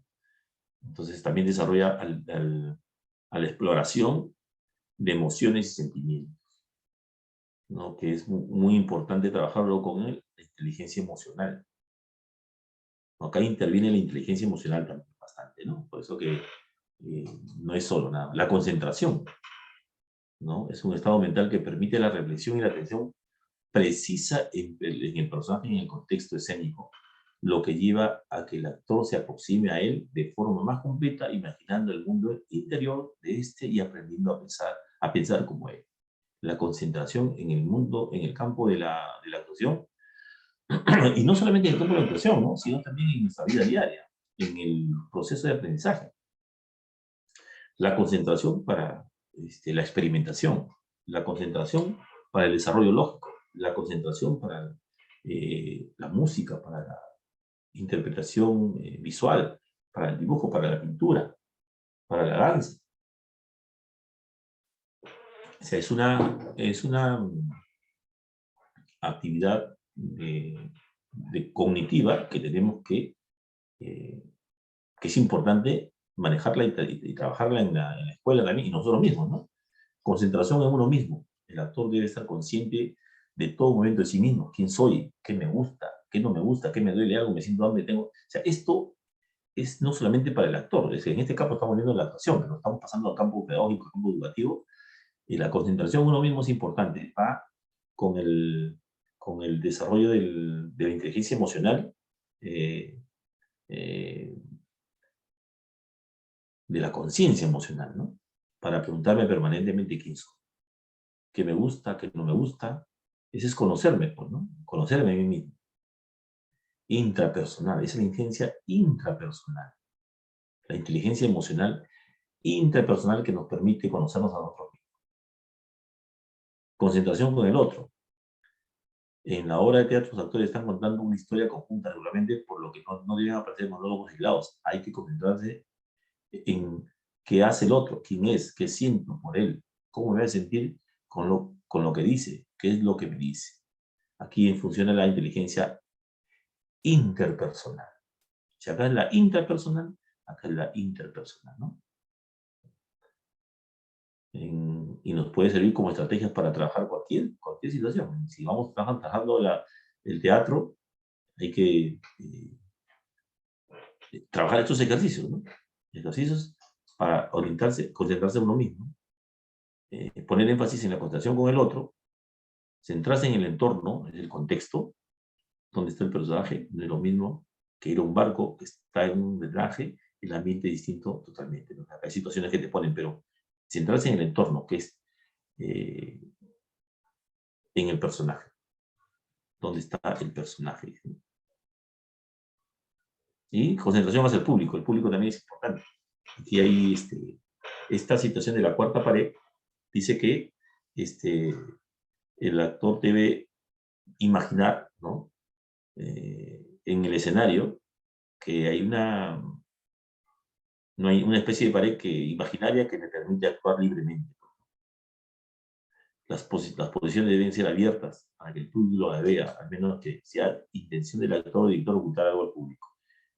Speaker 1: Entonces también desarrolla a la exploración de emociones y sentimientos, ¿no? Que es muy importante trabajarlo con la inteligencia emocional. Acá interviene la inteligencia emocional también bastante, ¿no? Por eso que no es solo nada. La concentración, ¿no? Es un estado mental que permite la reflexión y la atención precisa en el personaje y en el contexto escénico, lo que lleva a que el actor se aproxime a él de forma más completa, imaginando el mundo interior de este y aprendiendo a pensar como él. La concentración en el mundo, en el campo de la actuación, y no solamente en el campo de la actuación, ¿no? Sino también en nuestra vida diaria, en el proceso de aprendizaje. La concentración para la experimentación, la concentración para el desarrollo lógico, la concentración para la música, para la interpretación visual, para el dibujo, para la pintura, para la danza. O sea, es una actividad cognitiva que tenemos que es importante manejarla y trabajarla en la escuela también y nosotros mismos, ¿no? Concentración en uno mismo. El actor debe estar consciente de todo momento de sí mismo. ¿Quién soy? ¿Qué me gusta? ¿Qué no me gusta? ¿Qué me duele algo? ¿Me siento hambre? Tengo... O sea, esto es no solamente para el actor. Es que en este campo estamos viendo la actuación, pero estamos pasando al campo pedagógico, al campo educativo. Y la concentración en uno mismo es importante. Va con con el desarrollo de la inteligencia emocional, eh, eh, de la conciencia emocional, ¿no? Para preguntarme permanentemente quién soy, qué me gusta, qué no me gusta. Ese es conocerme, pues, ¿no? Conocerme a mí mismo. Intrapersonal, esa es la inteligencia intrapersonal. La inteligencia emocional intrapersonal que nos permite conocernos a nosotros mismos. Concentración con el otro. En la obra de teatro, los actores están contando una historia conjunta regularmente, por lo que no deben aparecer monólogos aislados. Hay que concentrarse en qué hace el otro, quién es, qué siento por él, cómo me voy a sentir con lo que dice, qué es lo que me dice. Aquí funciona la inteligencia interpersonal. Si acá es la intrapersonal, acá es la interpersonal, ¿no? y nos puede servir como estrategias para trabajar cualquier situación. Si vamos trabajando el teatro, hay que trabajar estos ejercicios, ¿no? Ejercicios para orientarse, concentrarse en uno mismo, poner énfasis en la concentración con el otro, centrarse en el entorno, en el contexto, donde está el personaje, no es lo mismo que ir a un barco que está en un drenaje, el ambiente es distinto totalmente, ¿no? Hay situaciones que te ponen, pero centrarse en el entorno, que es en el personaje, donde está el personaje. ¿No? Y concentración hacia el público también es importante. Aquí hay esta situación de la cuarta pared, dice que el actor debe imaginar, ¿no? En el escenario que hay no hay una especie de pared imaginaria que le permite actuar libremente. Las posiciones deben ser abiertas para que el público la vea, al menos que sea intención del actor o director ocultar algo al público.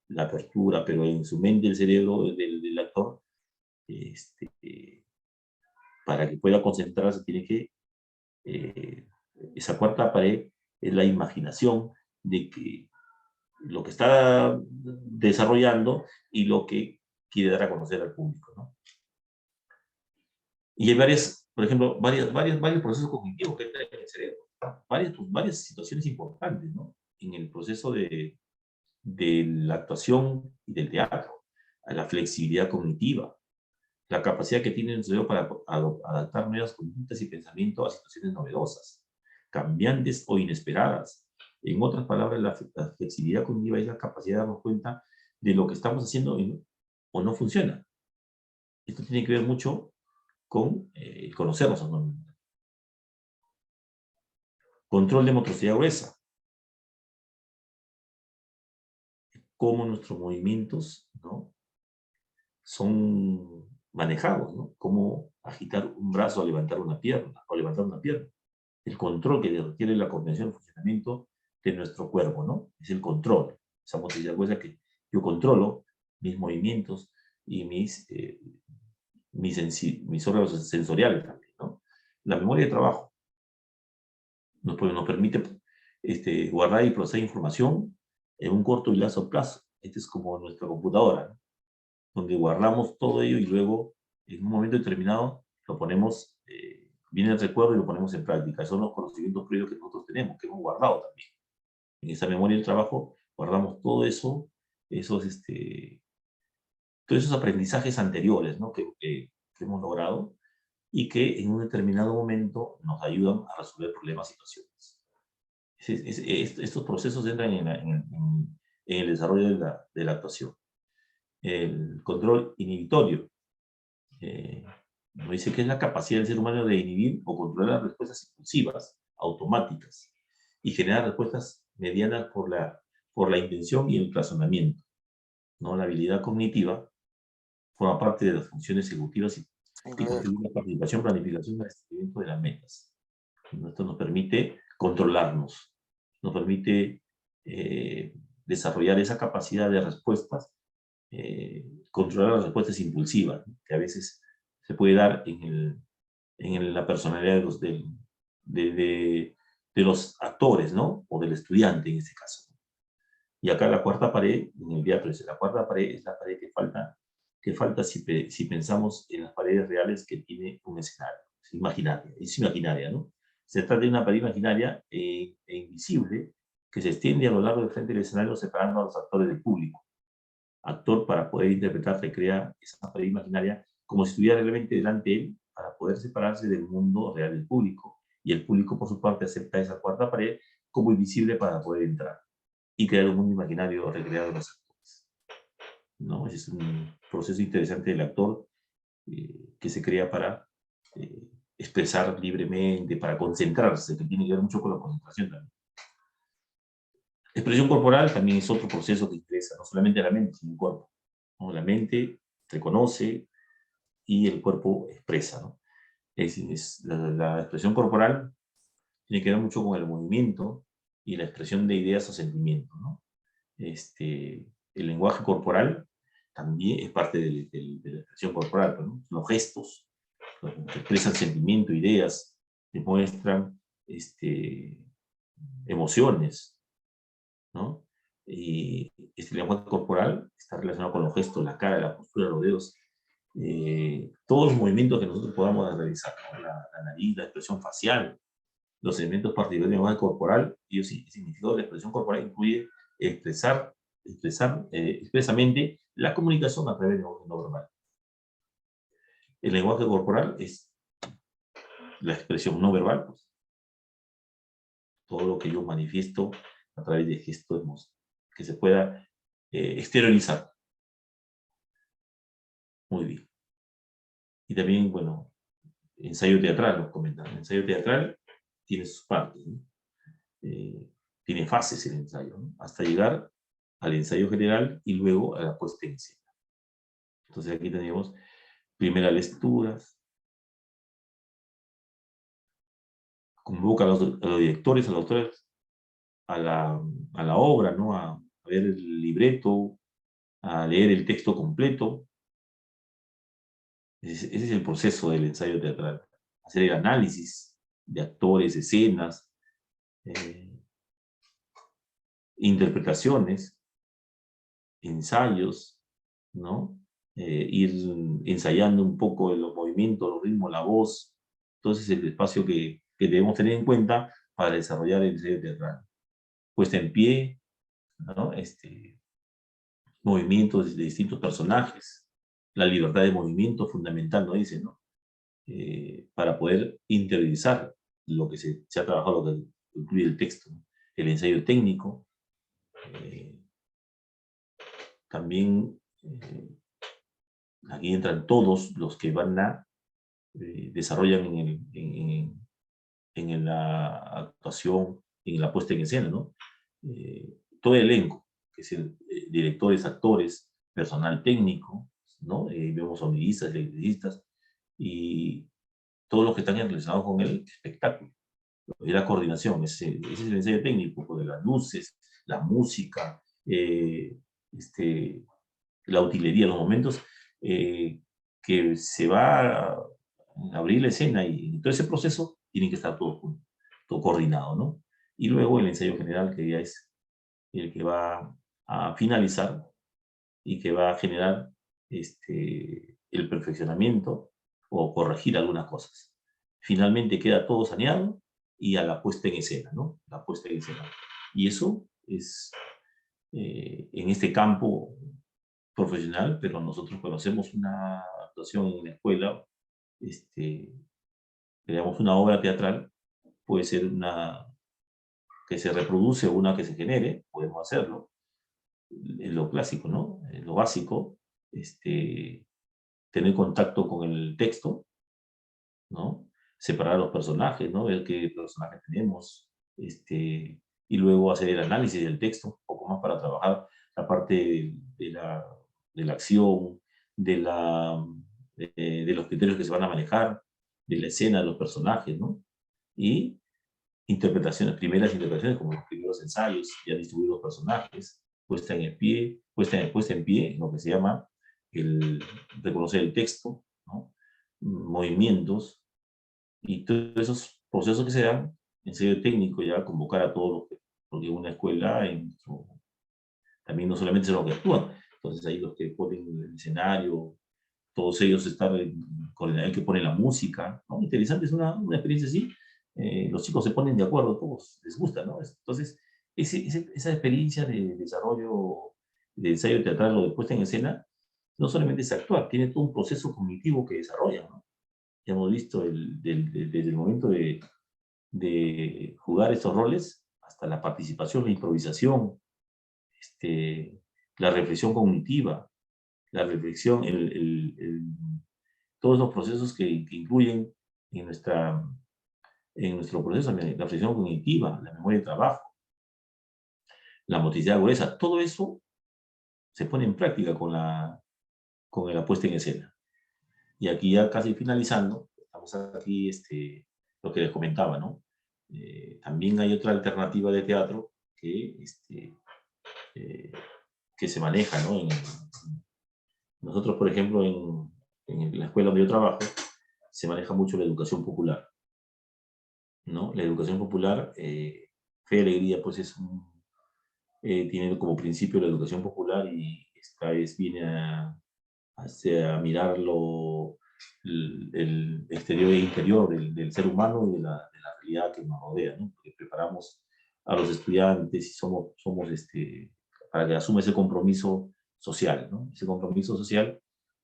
Speaker 1: La apertura, pero en su mente, el cerebro del actor, para que pueda concentrarse, tiene que, esa cuarta pared es la imaginación de que lo que está desarrollando y lo que quiere dar a conocer al público, ¿no? Y hay por ejemplo, varios procesos cognitivos que entran en el cerebro, varias situaciones importantes, ¿no? En el proceso de la actuación y del teatro, a la flexibilidad cognitiva, la capacidad que tiene el cerebro para adaptar nuevas conductas y pensamientos a situaciones novedosas, cambiantes o inesperadas. En otras palabras, la flexibilidad cognitiva es la capacidad de darnos cuenta de lo que estamos haciendo o no funciona. Esto tiene que ver mucho con conocernos a nosotros mismos. Control de motricidad gruesa. Cómo nuestros movimientos, ¿no? Son manejados, ¿no? Cómo agitar un brazo o levantar una pierna. El control que requiere la coordinación y funcionamiento de nuestro cuerpo, ¿no? Es el control. Esa motricidad gruesa que yo controlo mis movimientos y mis órganos sensoriales también, ¿no? La memoria de trabajo nos permite guardar y procesar información en un corto y largo plazo. Este es como nuestra computadora, ¿no? Donde guardamos todo ello y luego, en un momento determinado, lo ponemos, viene el recuerdo y lo ponemos en práctica. Esos son los conocimientos previos que nosotros tenemos, que hemos guardado también. En esa memoria del trabajo guardamos todo eso, todos esos aprendizajes anteriores, ¿no? que hemos logrado y que en un determinado momento nos ayudan a resolver problemas y situaciones. Estos procesos entran en el desarrollo de la actuación. El control inhibitorio. Nos dice que es la capacidad del ser humano de inhibir o controlar las respuestas impulsivas, automáticas, y generar respuestas medianas por la intención y el razonamiento. ¿No? La habilidad cognitiva forma parte de las funciones ejecutivas y contribuye a la participación, planificación y establecimiento de las metas. Esto nos permite controlarnos, nos permite desarrollar esa capacidad de respuestas, controlar las respuestas impulsivas, ¿no? Que a veces se puede dar en la personalidad de los actores, ¿no? O del estudiante en este caso. Y acá la cuarta pared, en el teatro, la cuarta pared es la pared que falta si pensamos en las paredes reales que tiene un escenario. Es imaginaria, ¿no? Se trata de una pared imaginaria e invisible que se extiende a lo largo del frente del escenario separando a los actores del público. Actor, para poder interpretar, recrea esa pared imaginaria como si estuviera realmente delante de él para poder separarse del mundo real del público. Y el público, por su parte, acepta esa cuarta pared como invisible para poder entrar y crear un mundo imaginario recreado de los actores. ¿No? Ese es un proceso interesante del actor que se crea para expresar libremente, para concentrarse, que tiene que ver mucho con la concentración también. Expresión corporal también es otro proceso que interesa, no solamente a la mente, sino al cuerpo. ¿No? La mente reconoce y el cuerpo expresa, ¿no? La expresión corporal tiene que ver mucho con el movimiento y la expresión de ideas o sentimientos, ¿no? El lenguaje corporal también es parte de la expresión corporal, ¿no? Los gestos que expresan sentimiento, ideas, demuestran emociones, ¿no? Y este lenguaje corporal está relacionado con los gestos, la cara, la postura, los dedos, todos los movimientos que nosotros podamos realizar, ¿no? La nariz, la expresión facial, los elementos particulares del lenguaje corporal, y el significado de la expresión corporal incluye expresar expresamente la comunicación a través del lenguaje no verbal. El lenguaje corporal es la expresión no verbal, pues, todo lo que yo manifiesto a través de gestos que se pueda exteriorizar. Muy bien. Y también, bueno, ensayo teatral, nos comentan. El ensayo teatral tiene sus partes, ¿no? Tiene fases el ensayo, ¿no? Hasta llegar al ensayo general y luego a la puesta en escena. Entonces aquí tenemos primeras lecturas, convoca a los directores, a los autores a la obra, ¿no? A ver el libreto, a leer el texto completo. Ese es el proceso del ensayo teatral. Hacer el análisis de actores, escenas, interpretaciones, ensayos, ¿no? Ir ensayando un poco los movimientos, los ritmos, la voz. Entonces, el espacio que debemos tener en cuenta para desarrollar el ensayo teatral. Puesta en pie, ¿no? Movimientos de distintos personajes, la libertad de movimiento fundamental, ¿no? Dice, ¿no? Para poder interiorizar lo que se ha trabajado, lo que incluye el texto, ¿no? El ensayo técnico, también aquí entran todos los que van a desarrollan en la actuación, en la puesta en escena, ¿no? Todo el elenco, que es directores, actores, personal técnico, ¿no? Vemos sonidistas, electricistas, y todos los que están relacionados con el espectáculo. Y la coordinación, ese es el ensayo técnico, de las luces, la música, la utilería, los momentos que se va a abrir la escena y todo ese proceso tiene que estar todo coordinado, ¿no? Y luego el ensayo general, que ya es el que va a finalizar y que va a generar el perfeccionamiento o corregir algunas cosas. Finalmente queda todo saneado y a la puesta en escena, ¿no? La puesta en escena. Y eso es en este campo profesional, pero nosotros conocemos una actuación en la escuela, creamos una obra teatral, puede ser una que se reproduce o una que se genere, podemos hacerlo, en lo clásico, ¿no? En lo básico, tener contacto con el texto, ¿no? Separar los personajes, ¿no? Ver qué personajes tenemos, y luego hacer el análisis del texto, un poco más para trabajar la parte de la acción, de los criterios que se van a manejar, de la escena, de los personajes, ¿no? Y interpretaciones, primeras interpretaciones, como los primeros ensayos, ya distribuir los personajes, puesta en pie, puesta en pie, lo que se llama el reconocer el texto, ¿no? Movimientos, y todos esos procesos que se dan, ensayo técnico, ya convocar a todos los que, porque una escuela también no solamente son los que actúan, entonces ahí los que ponen el escenario, todos ellos están en coordinación, que ponen la música, ¿no? Interesante, es una experiencia así, los chicos se ponen de acuerdo, todos les gusta, ¿no? Entonces, esa experiencia de desarrollo de ensayo teatral o de puesta en escena, no solamente es actuar, tiene todo un proceso cognitivo que desarrolla, ¿no? Ya hemos visto desde el momento de jugar estos roles hasta la participación, la improvisación, la reflexión cognitiva, la reflexión, todos los procesos que incluyen en nuestro proceso, la reflexión cognitiva, la memoria de trabajo, la motricidad gruesa, todo eso se pone en práctica con la puesta en escena. Y aquí ya casi finalizando, estamos aquí, lo que les comentaba, ¿no? También hay otra alternativa de teatro que se maneja, ¿no? Nosotros, por ejemplo, en la escuela donde yo trabajo, se maneja mucho la educación popular, ¿no? La educación popular, Fe y Alegría, pues tiene como principio la educación popular y esta vez viene a mirar el exterior e interior del ser humano y de la realidad que nos rodea, ¿no? Porque preparamos a los estudiantes y somos para que asuma ese compromiso social, ¿no? Ese compromiso social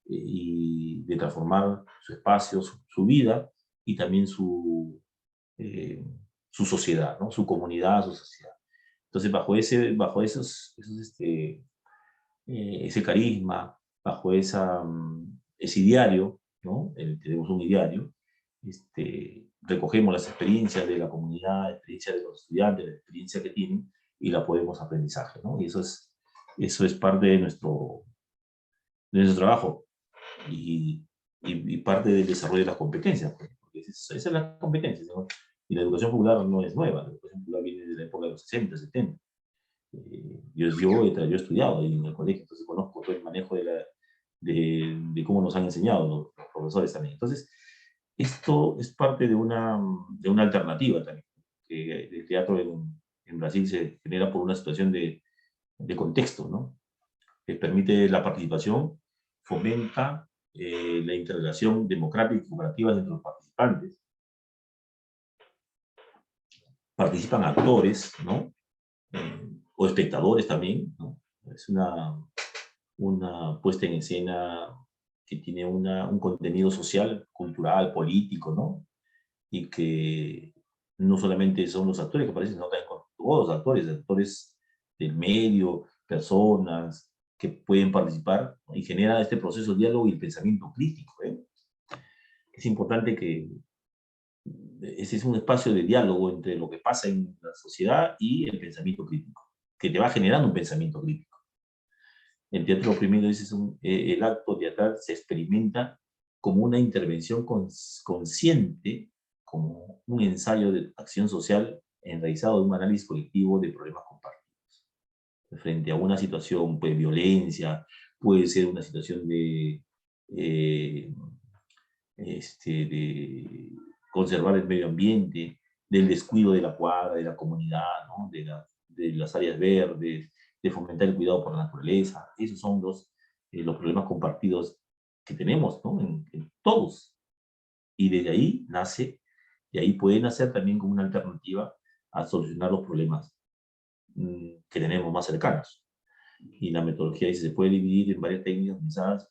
Speaker 1: y de transformar su espacio, su vida y también eh, su sociedad, ¿no? Su comunidad, su sociedad. Entonces, bajo ese carisma, bajo ese ideario, ¿no? Tenemos un ideario, recogemos las experiencias de la comunidad, la experiencia de los estudiantes, la experiencia que tienen y la podemos aprendizaje, ¿no? Y eso es parte de nuestro trabajo y parte del desarrollo de las competencias, pues, porque esa es la competencia, ¿no? Y la educación popular no es nueva, la educación popular viene de la época de los 60, 70. Yo he estudiado ahí en el colegio, entonces conozco todo el manejo de cómo nos han enseñado los profesores también. Entonces, esto es parte de una alternativa también, que el teatro en Brasil se genera por una situación de contexto, ¿no? Que permite la participación, fomenta la integración democrática y cooperativa entre los participantes. Participan actores, ¿no? O espectadores también, ¿no? Es una puesta en escena que tiene un contenido social, cultural, político, ¿no? Y que no solamente son los actores que aparecen, sino también con todos los actores del medio, personas que pueden participar, ¿no? Y genera este proceso de diálogo y el pensamiento crítico, ¿eh? Es importante que ese es un espacio de diálogo entre lo que pasa en la sociedad y el pensamiento crítico, que te va generando un pensamiento crítico. El teatro oprimido el acto teatral se experimenta como una intervención consciente, como un ensayo de acción social enraizado en un análisis colectivo de problemas compartidos. Frente a una situación, pues, violencia, puede ser una situación eh, de conservar el medio ambiente, del descuido de la cuadra, de la comunidad, ¿no? de las áreas verdes, de fomentar el cuidado por la naturaleza. Esos son los problemas compartidos que tenemos, ¿no? En todos. Y de ahí puede nacer también como una alternativa a solucionar los problemas que tenemos más cercanos. Y la metodología dice, se puede dividir en varias técnicas utilizadas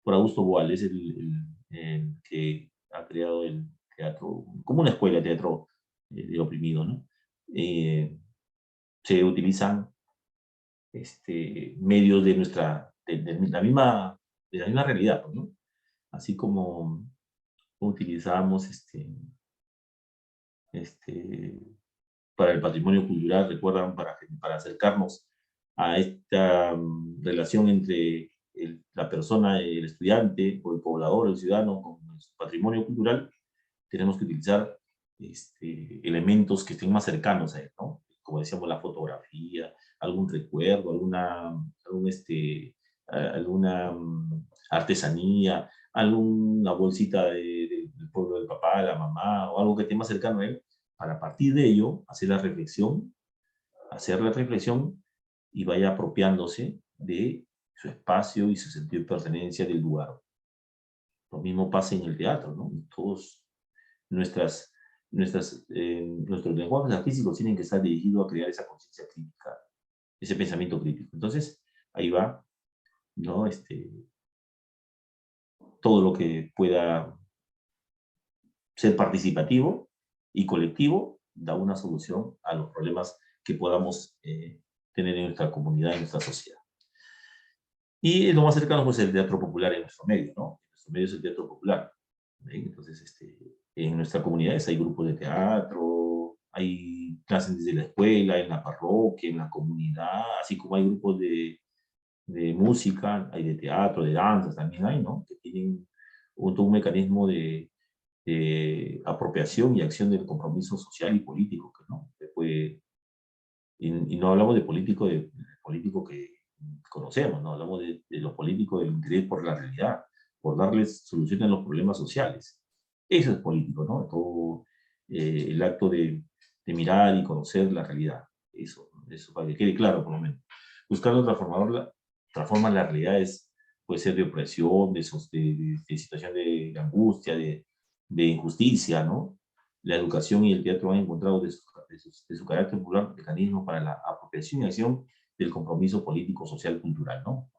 Speaker 1: por Augusto Boal, es el que ha creado el teatro, como una escuela de teatro de oprimido, ¿no? Se utilizan medios de la misma realidad, pues, ¿no? Así como utilizamos este, para el patrimonio cultural, recuerdan, para acercarnos a esta relación entre la persona, el estudiante, o el poblador, el ciudadano, con su patrimonio cultural, tenemos que utilizar elementos que estén más cercanos a él, ¿no? Como decíamos, la fotografía, algún recuerdo, alguna artesanía, alguna bolsita del pueblo del papá, de la mamá, o algo que esté más cercano a él, para a partir de ello hacer la reflexión y vaya apropiándose de su espacio y su sentido de pertenencia del lugar. Lo mismo pasa en el teatro, ¿no? Todos nuestras, nuestros lenguajes artísticos tienen que estar dirigidos a crear esa conciencia crítica, ese pensamiento crítico. Entonces, ahí va, ¿no? Todo lo que pueda ser participativo y colectivo da una solución a los problemas que podamos tener en nuestra comunidad, en nuestra sociedad. Y lo más cercano, pues, el teatro popular en nuestro medio, ¿no? En nuestro medio es el teatro popular. ¿Ven? Entonces, en nuestras comunidades hay grupos de teatro, hay clases desde la escuela, en la parroquia, en la comunidad, así como hay grupos de música, hay de teatro, de danzas también hay, ¿no? Que tienen todo un mecanismo de apropiación y acción del compromiso social y político, ¿no? Y no hablamos de político que conocemos, ¿no? Hablamos de los políticos del interés por la realidad, por darles soluciones a los problemas sociales. Eso es político, ¿no? Todo el acto de mirar y conocer la realidad. Eso para que quede claro, por lo menos. Buscando transformar las realidades, puede ser de opresión, de situación de angustia, de injusticia, ¿no? La educación y el teatro han encontrado de su carácter popular mecanismos para la apropiación y acción del compromiso político, social, cultural, ¿no?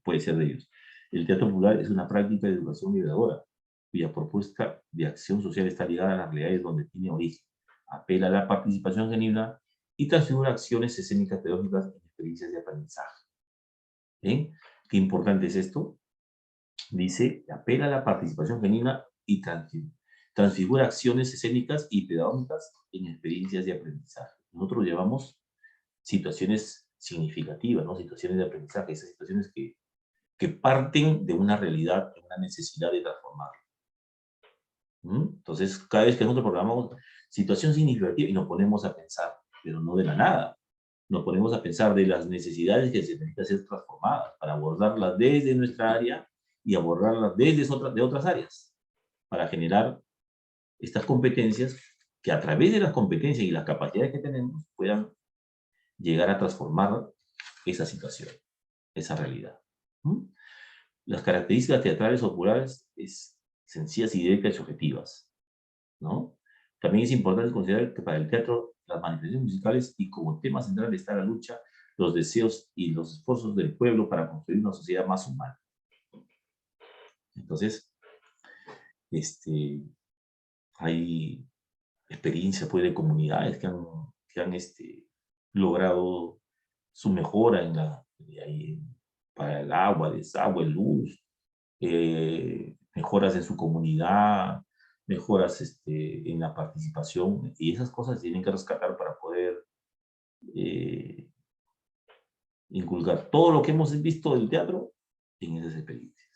Speaker 1: Puede ser de ellos. El teatro popular es una práctica de educación liberadora, cuya propuesta de acción social está ligada a las realidades donde tiene origen, apela a la participación genuina y transfigura acciones escénicas pedagógicas en experiencias de aprendizaje. ¿Ven? Qué importante es esto. Dice, apela a la participación genuina y transfigura acciones escénicas y pedagógicas en experiencias de aprendizaje. Nosotros llevamos situaciones significativas, ¿no? Situaciones de aprendizaje, esas situaciones que parten de una realidad, de una necesidad de transformarla. Entonces, cada vez que nosotros programamos situación significativa y nos ponemos a pensar, pero no de la nada, nos ponemos a pensar de las necesidades que se necesitan ser transformadas para abordarlas desde nuestra área y abordarlas desde otras áreas, para generar estas competencias que a través de las competencias y las capacidades que tenemos puedan llegar a transformar esa situación, esa realidad. Las características teatrales o populares es sencillas y directas y objetivas, ¿no? También es importante considerar que para el teatro las manifestaciones musicales y como tema central está la lucha, los deseos y los esfuerzos del pueblo para construir una sociedad más humana. Entonces, hay experiencias pues, de comunidades que han logrado su mejora para el agua, desagüe, luz, mejoras en su comunidad, mejoras en la participación, y esas cosas tienen que rescatar para poder inculcar todo lo que hemos visto del teatro en esas experiencias.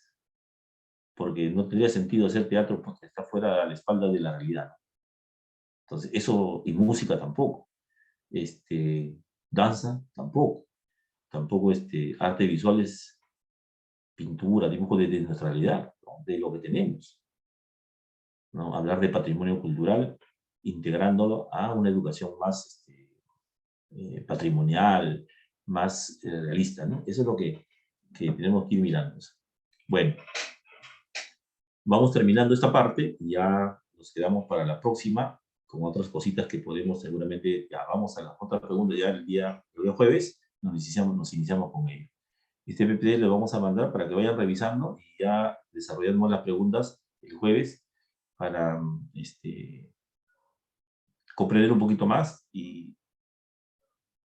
Speaker 1: Porque no tendría sentido hacer teatro porque está fuera a la espalda de la realidad. Entonces, eso, y música tampoco. Danza tampoco. Tampoco arte visuales, pintura, dibujo de nuestra realidad, ¿no? De lo que tenemos. ¿No? Hablar de patrimonio cultural integrándolo a una educación más patrimonial, más realista, ¿no? Eso es lo que tenemos que ir mirando. Bueno, vamos terminando esta parte y ya nos quedamos para la próxima con otras cositas que podemos seguramente, ya vamos a la otra pregunta ya el día jueves, nos iniciamos con ello. Este PPT lo vamos a mandar para que vayan revisando y ya desarrollamos las preguntas el jueves para comprender un poquito más y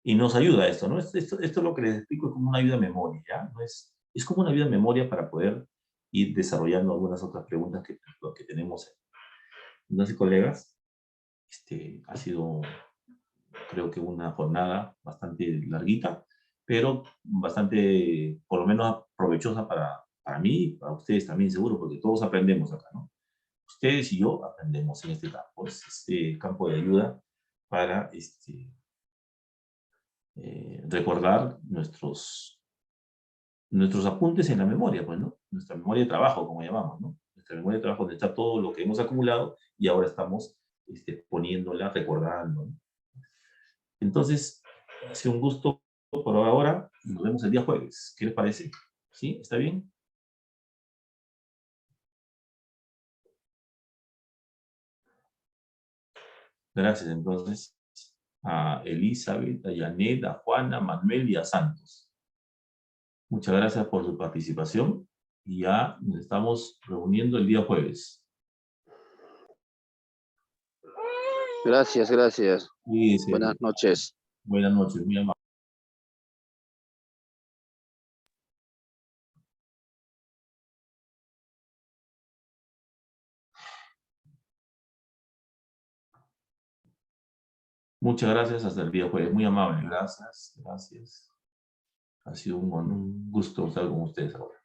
Speaker 1: nos ayuda esto, ¿no? Esto es lo que les explico, es como una ayuda a memoria, ¿ya? No es como una ayuda a memoria para poder ir desarrollando algunas otras preguntas que tenemos. Entonces, colegas, ha sido, creo que una jornada bastante larguita, pero bastante, por lo menos, provechosa para mí, para ustedes también seguro, porque todos aprendemos acá, ¿no? Ustedes y yo aprendemos en este campo, es este campo de ayuda para recordar nuestros apuntes en la memoria, pues, ¿no? Nuestra memoria de trabajo, como llamamos, ¿no? Nuestra memoria de trabajo donde está todo lo que hemos acumulado y ahora estamos poniéndola, recordando, ¿no? Entonces, ha sido un gusto por ahora y nos vemos el día jueves. ¿Qué les parece? ¿Sí? ¿Está bien? Gracias, entonces, a Elizabeth, a Janet, a Juana, a Manuel y a Santos. Muchas gracias por su participación y ya nos estamos reuniendo el día jueves.
Speaker 2: Gracias, gracias.
Speaker 1: Cuídense.
Speaker 2: Buenas noches.
Speaker 1: Buenas noches, muy amable. Muchas gracias, hasta el día jueves. Muy amable, gracias, gracias. Ha sido un gusto estar con ustedes ahora.